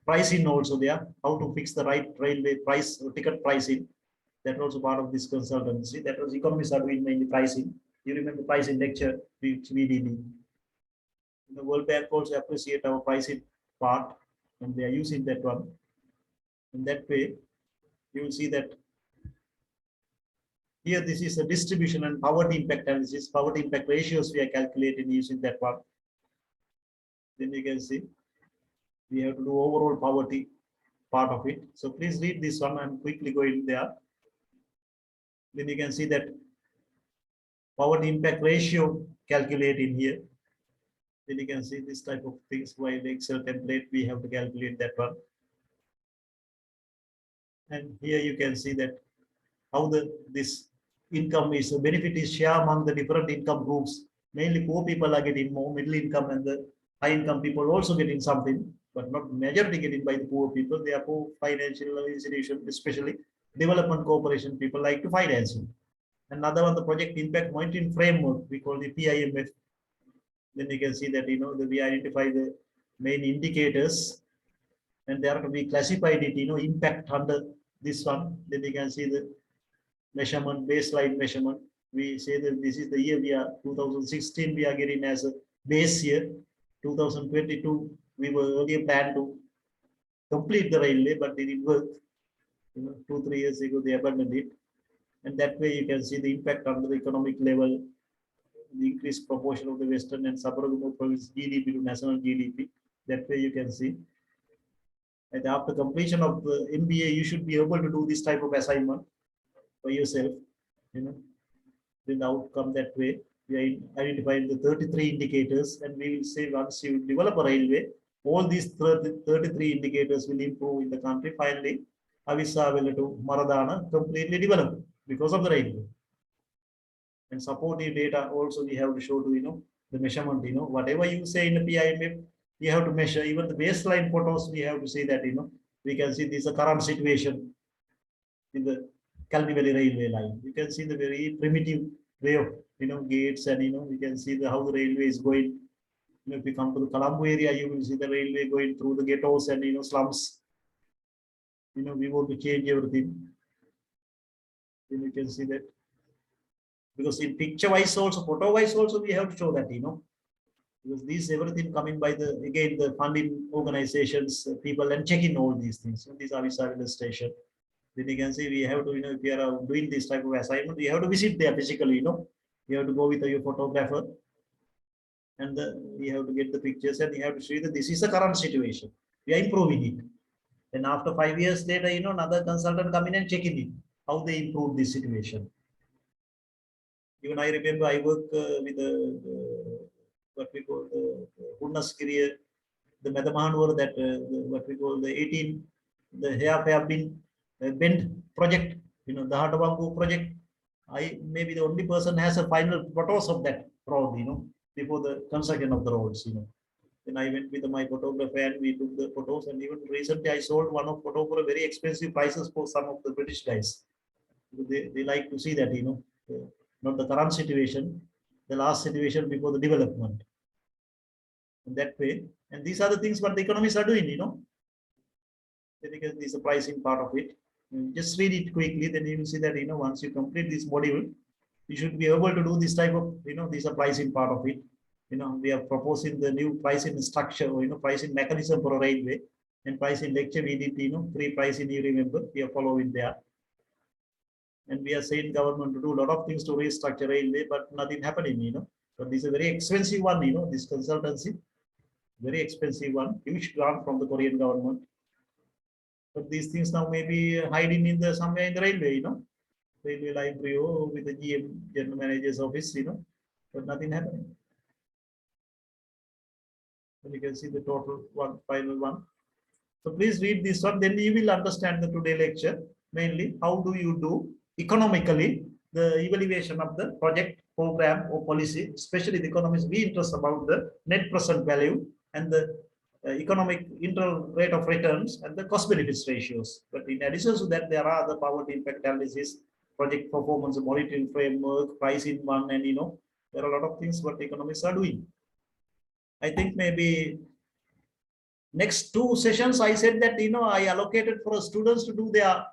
pricing also there, how to fix the right railway price or ticket pricing. That also part of this consultancy. That was economists are doing mainly pricing. You remember pricing lecture which we did. The World Bank also appreciate our pricing part, and they are using that one. In that way, you will see that Here, this is a distribution and poverty impact analysis. Poverty impact ratios we are calculating using that one. Then you can see we have to do overall poverty part of it. So please read this one and quickly go in there. Then you can see that poverty impact ratio calculated here. Then you can see this type of things by the Excel template, we have to calculate that one. And here you can see that how this income is, benefit is shared among the different income groups. Mainly poor people are getting more, middle income and the high income people also getting something, but not majority getting by the poor people. They are poor financial institutions, especially development cooperation people like to finance it. Another one, the project impact monitoring framework, we call the PIMF. Then you can see that, we identify the main indicators and they are to be classified it, impact under this one. Then you can see the measurement, baseline measurement. We say that this is the year we are 2016, we are getting as a base year. 2022, we were earlier planned to complete the railway, but it didn't work. 2-3 years ago, they abandoned it. And that way you can see the impact under the economic level, the increased proportion of the Western and suburban province GDP to national GDP. That way you can see. And after completion of the MBA, you should be able to do this type of assignment for yourself. The outcome that way. We are identifying the 33 indicators, and we will say once you develop a railway, all these 33 indicators will improve in the country. Finally, Avissa to Maradana completely developed because of the railway. And supportive data also we have to show to the measurement. Whatever you say in the PIMF, you have to measure. Even the baseline photos, we have to say that we can see this is a current situation in the Kalni Valley railway line. You can see the very primitive way of gates, and we can see how the railway is going. If you come to the Colombo area, you will see the railway going through the ghettos and slums. We want to change everything. Then you can see that, because in picture wise also, photo wise also, we have to show that because these everything coming by the funding organizations, people, and checking all these things. So these are Avissa station. Then you can see we have to, if you are doing this type of assignment, you have to visit there physically, you have to go with your photographer, and we have to get the pictures, and you have to show that this is the current situation. We are improving it. And after 5 years later, another consultant come in and check in it, how they improve this situation. Even I remember I work with what we call the Hunnaskiriya, the Medamahanur, that what we call the have been bent project, the Hatabangu project. I may be the only person has a final photos of that road, before the construction of the roads, Then I went with my photographer and we took the photos, and even recently I sold one of photo for a very expensive prices for some of the British guys. They like to see that, not the current situation, the last situation before the development. In that way, and these are the things what the economists are doing, Because this is the pricing part of it. Just read it quickly, then you will see that once you complete this module, you should be able to do this type of this is a pricing part of it. We are proposing the new pricing structure, or pricing mechanism for a railway, and pricing lecture we did, free pricing, you remember, we are following there. And we are saying government to do a lot of things to restructure railway, but nothing happening, But this is a very expensive one, this consultancy, very expensive one, huge grant from the Korean government. But these things now may be hiding in somewhere in the railway, railway library or with the GM, general manager's office, but nothing happening. And you can see the total one, final one. So please read this one, then you will understand the today lecture. Mainly, how do you do economically the evaluation of the project, program, or policy, especially the economists, we interest about the net present value and the economic internal rate of returns and the cost benefits ratios. But in addition to that, there are other poverty impact analysis, project performance monitoring framework, pricing one, and there are a lot of things what economists are doing. I think maybe next 2 sessions, I said that I allocated for students to do their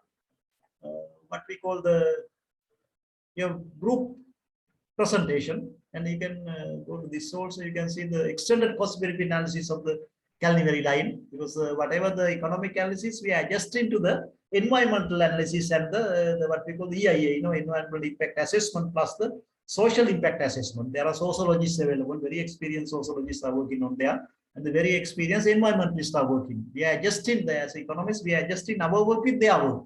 what we call the group presentation, and you can go to this also. You can see the extended cost benefit analysis of the Calvary line, because whatever the economic analysis, we adjust into the environmental analysis and the what we call the EIA, environmental impact assessment plus the social impact assessment. There are sociologists available, very experienced sociologists are working on there, and the very experienced environmentalists are working. We are adjusting the, as economists, we are adjusting our work with their work.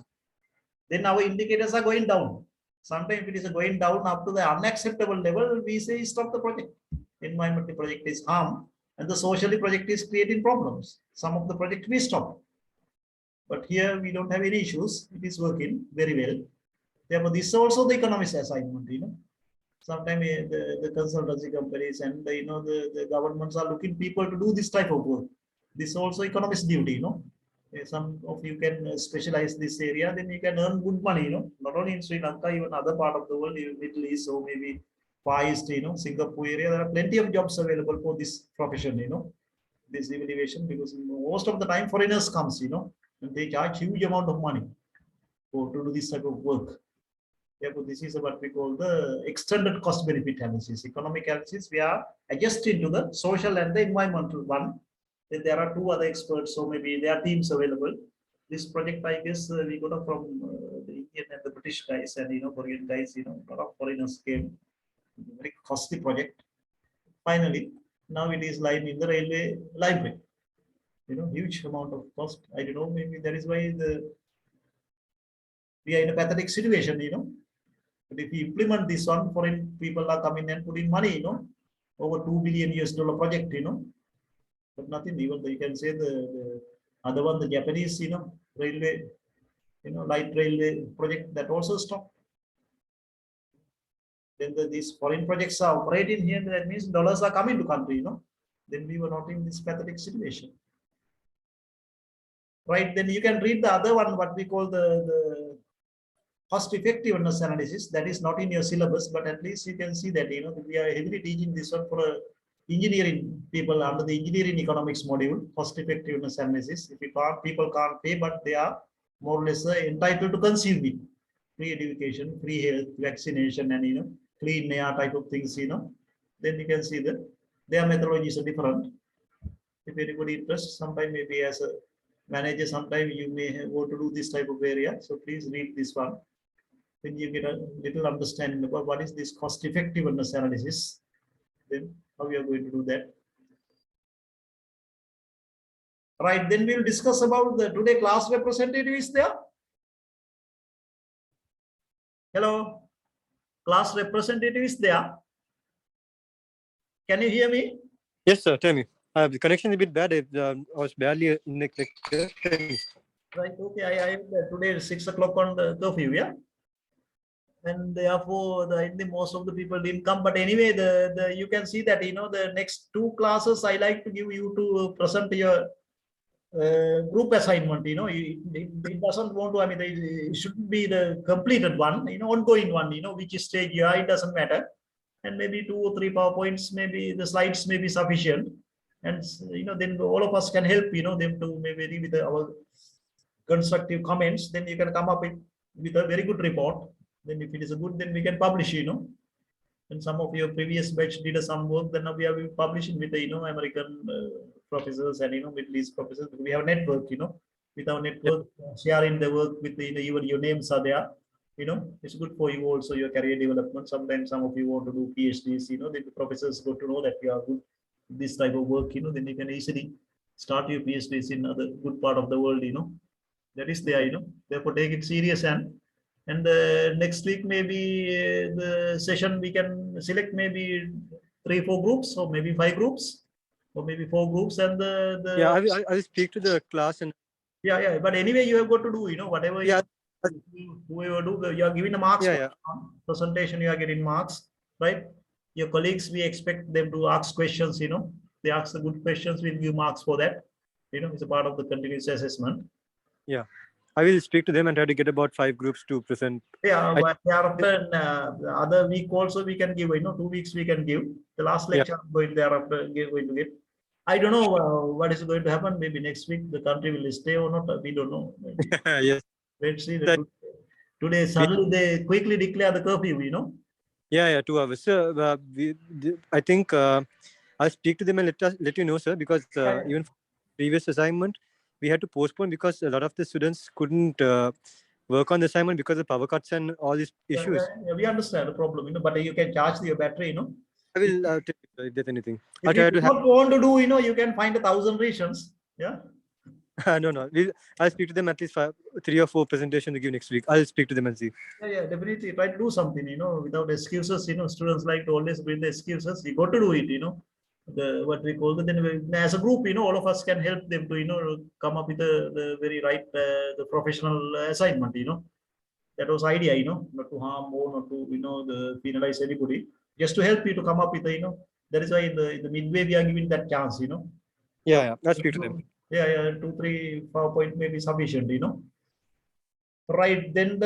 Then our indicators are going down. Sometimes it is going down up to the unacceptable level, we say stop the project. Environmental project is harm, and the socially project is creating problems. Some of the project we stop. But here we don't have any issues. It is working very well. Therefore, this is also the economics assignment, Sometimes the consultancy companies and the governments are looking people to do this type of work. This is also economics duty, Some of you can specialize this area, then you can earn good money, Not only in Sri Lanka, even other part of the world, even Middle East, or maybe Far East, Singapore area, there are plenty of jobs available for this profession, this evaluation, because most of the time foreigners comes, and they charge huge amount of money to do this type of work. Therefore, this is what we call the extended cost benefit analysis. Economic analysis, we are adjusting to the social and the environmental one. Then there are two other experts, so maybe there are teams available. This project, I guess, we got it from the Indian and the British guys, and Korean guys, a lot of foreigners came. Very costly project. Finally, now it is lying in the railway library. Huge amount of cost. I don't know, maybe that is why we are in a pathetic situation, But if we implement this one, foreign people are coming and putting money, over $2 billion US project, But nothing, even though you can say the other one, the Japanese, railway, light railway project that also stopped. Then these foreign projects are operating here, that means dollars are coming to country, Then we were not in this pathetic situation. Right, then you can read the other one, what we call the cost effectiveness analysis. That is not in your syllabus, but at least you can see that, we are heavily teaching this one for engineering people under the engineering economics module, cost effectiveness analysis. If people can't pay, but they are more or less entitled to consume it. Free education, free health, vaccination, and, clean air type of things, then you can see that their methodologies are different. If anybody interested, sometime maybe as a manager, sometime you may want to do this type of area. So please read this one. Then you get a little understanding about what is this cost effectiveness analysis. Then how we are going to do that. Right, then we'll discuss about the today class representative is there. Hello, class representative is there. Can you hear me? Yes, sir. Tell me. The connection is a bit bad. I was barely in the lecture. Right. Okay. I today is 6 o'clock on the curfew. Yeah. And therefore, I think most of the people didn't come. But anyway, the you can see that the next two classes I like to give you to present your group assignment. It doesn't want to. I mean, it shouldn't be the completed one. Ongoing one. Which stage you are. It doesn't matter. And maybe 2 or 3 PowerPoints. Maybe the slides may be sufficient. And then all of us can help them to maybe with our constructive comments. Then you can come up with a very good report. Then if it is a good, then we can publish. And some of your previous batch did some work. Then we are publishing with the American professors and Middle East professors. We have a network. With our network, sharing the work with even your names are there. It's good for you also your career development. Sometimes some of you want to do PhDs. The professors got to know that you are good this type of work, then you can easily start your PhDs in other good part of the world, that is there, therefore take it serious. And next week, maybe the session we can select maybe 3-4 groups or maybe 5 groups or maybe 4 groups. And yeah, I will speak to the class. And yeah, but anyway, you have got to do, whatever whoever do, you are giving the marks. Presentation, you are getting marks, right? Your colleagues, we expect them to ask questions, they ask the good questions, we'll give marks for that. It's a part of the continuous assessment. Yeah, I will speak to them and try to get about 5 groups to present. Yeah, but thereafter, the other week also we can give, 2 weeks we can give. The last lecture going thereafter going to get. I don't know what is going to happen. Maybe next week the country will stay or not. We don't know. Yes. Let's see. Today suddenly they quickly declare the curfew, Yeah, 2 hours. I think I'll speak to them and let you know, sir, because even previous assignment, we had to postpone because a lot of the students couldn't work on the assignment because of power cuts and all these issues. Yeah, we understand the problem, but you can charge your battery, I will tell you if there's anything. If you do not want to do, you can find 1,000 reasons. Yeah. No. I'll speak to them at least 3 or 4 presentations to give next week. I'll speak to them and see. Yeah, definitely. Try to do something, without excuses. Students like to always bring the excuses. You got to do it, what we call then as a group, all of us can help them to, come up with the very right, the professional assignment, That was idea, not to harm or not to, the penalize anybody, just to help you to come up with that is why in the midway we are giving that chance, Yeah. I'll speak to them. Yeah, 2, 3 PowerPoint may be sufficient, Right, then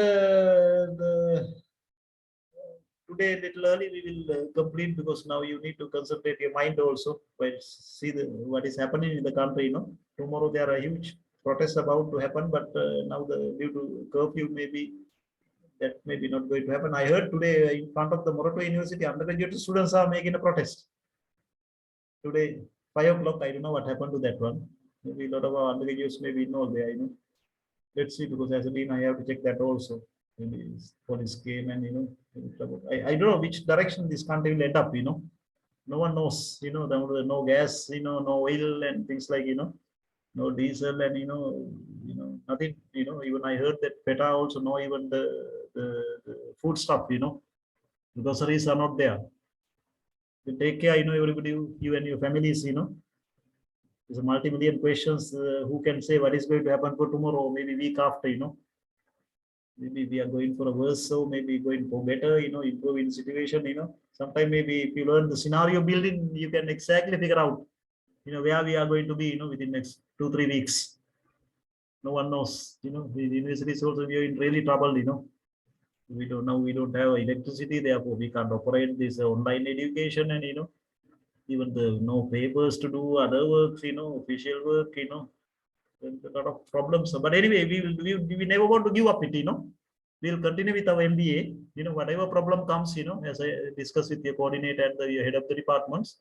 today little early we will complete because now you need to concentrate your mind also, but see what is happening in the country, Tomorrow there are huge protests about to happen, but now due to curfew maybe that may be not going to happen. I heard today in front of the Morocco University, undergraduate students are making a protest. Today, 5 o'clock, I don't know what happened to that one. Maybe a lot of our undergraduates may be involved there, Let's see, because as a dean, I have to check that also. Maybe police came and, I don't know which direction this country will end up, No one knows, no gas, no oil and things like, no diesel and, nothing, even I heard that PETA also know even the food stuff, the groceries are not there. You take care, everybody, you and your families, there's a multi-million questions. Who can say what is going to happen for tomorrow, maybe week after, Maybe we are going for a worse, so maybe going for better, improving situation, Sometime maybe if you learn the scenario building, you can exactly figure out, where we are going to be, within next 2, 3 weeks. No one knows, the universities also we are in really trouble, we don't have electricity, therefore we can't operate this online education and, even the no papers to do other works, official work, there's a lot of problems. But anyway, we never want to give up it, We'll continue with our MBA, whatever problem comes, as I discussed with your coordinator and the head of the departments,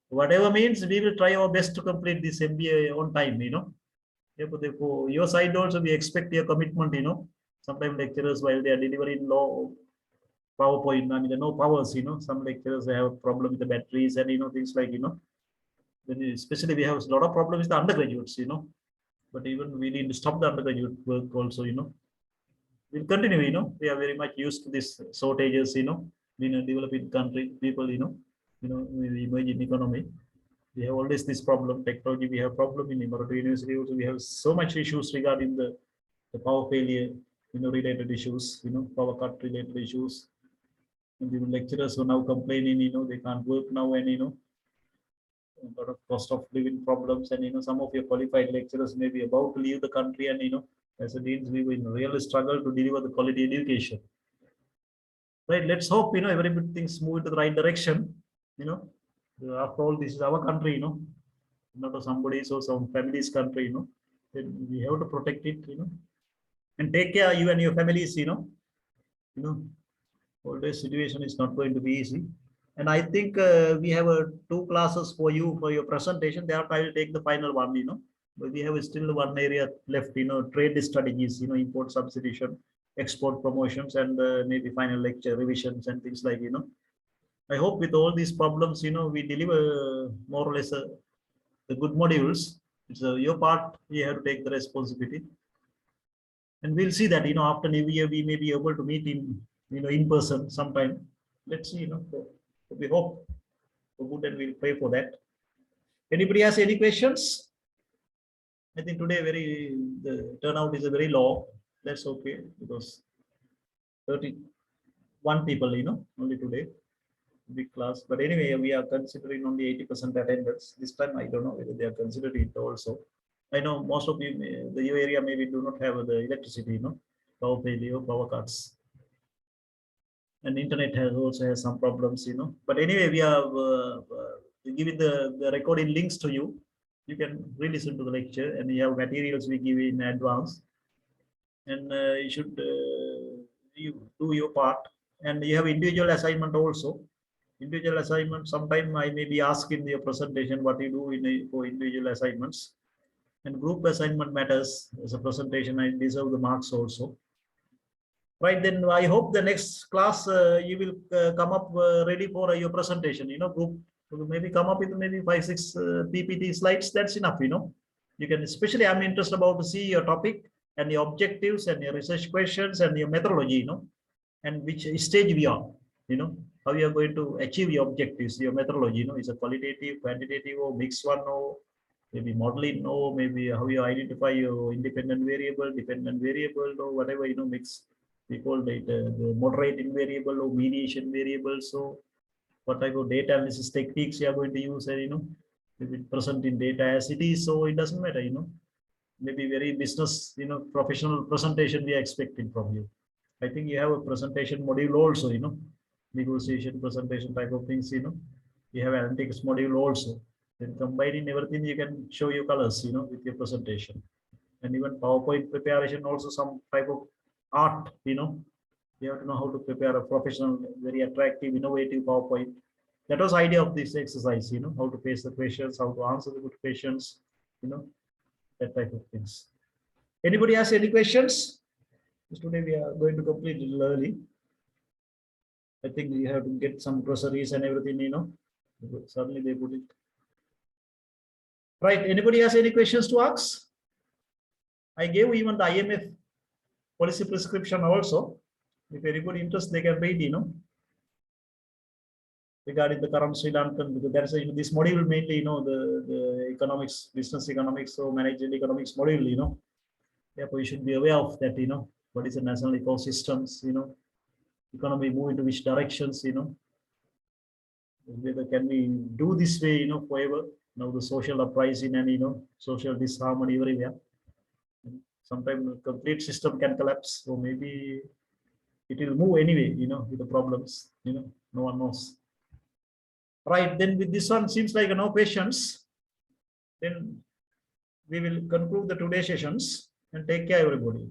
whatever means, we will try our best to complete this MBA on time, For your side also, we expect your commitment, Sometimes lecturers, while they are delivering low PowerPoint, no powers, some lecturers have a problem with the batteries and, things like, then especially we have a lot of problems with the undergraduates, but even we need to stop the undergraduate work also, We'll continue, we are very much used to this shortages, in a developing country, people, we emerging economy. We have always this problem, technology, we have problem in Morocco University also, we have so much issues regarding the power failure, related issues, power cut related issues. And the lecturers who are now complaining, they can't work now and, a lot of cost of living problems and, some of your qualified lecturers may be about to leave the country and, as a deans, we will in real struggle to deliver the quality education. Right, let's hope, everything's moving to the right direction, after all, this is our country, not somebody's or some family's country, then we have to protect it, and take care you and your families, always situation is not going to be easy. And I think we have 2 classes for you for your presentation. Thereafter, I will take the final one, but we have still one area left, trade strategies, import substitution, export promotions, and maybe final lecture revisions and things like, I hope with all these problems, we deliver more or less the good modules. It's your part, you have to take the responsibility. And we'll see that, after New Year, we may be able to meet in person sometime. Let's see, we hope for good and we'll pray for that. Anybody has any questions? I think today the turnout is a very low. That's okay because 31 people, only today, big class. But anyway, we are considering only 80% attendance. This time, I don't know whether they are considering it also. I know most of you, your area maybe do not have the electricity, power failure, power cuts. And internet also has some problems, But anyway, we are giving the recording links to you. You can re-listen to the lecture and you have materials we give in advance. And you should you do your part. And you have individual assignment also. Individual assignment, sometime I may be asked in your presentation what you do for individual assignments. And group assignment matters as a presentation. I deserve the marks also. Right, then I hope the next class you will come up ready for your presentation. Group maybe come up with maybe 5-6 PPT slides. That's enough. You can, especially I'm interested about to see your topic and your objectives and your research questions and your methodology. And which stage we are. How you are going to achieve your objectives, your methodology. Is a qualitative, quantitative, or mixed one, or maybe modeling, or maybe how you identify your independent variable, dependent variable, or whatever mix. We call it the moderate variable or mediation variable. So what type of data analysis techniques you are going to use, if it present in data as it is, so it doesn't matter, maybe very business, professional presentation we are expecting from you. I think you have a presentation module also, negotiation presentation type of things, you have analytics module also. Then combining everything, you can show your colors, with your presentation. And even PowerPoint preparation also some type of art, you have to know how to prepare a professional, very attractive, innovative PowerPoint. That was the idea of this exercise, how to face the questions, how to answer the good questions, that type of things. Anybody has any questions? Today we are going to complete a little early. I think we have to get some groceries and everything, Suddenly they put it. Right, anybody has any questions to ask? I gave even the IMF policy prescription also. If anybody interested, they can read, regarding the current Sri Lankan, because that's this module mainly, the economics, business economics, so management economics module, therefore you should be aware of that, what is the national ecosystems, economy move into which directions, whether can we do this way, forever. Now the social uprising and social disharmony everywhere. Sometimes the complete system can collapse, so maybe it will move anyway, with the problems, no one knows. Right, then with this one seems like no questions. Then we will conclude the today's sessions and take care everybody.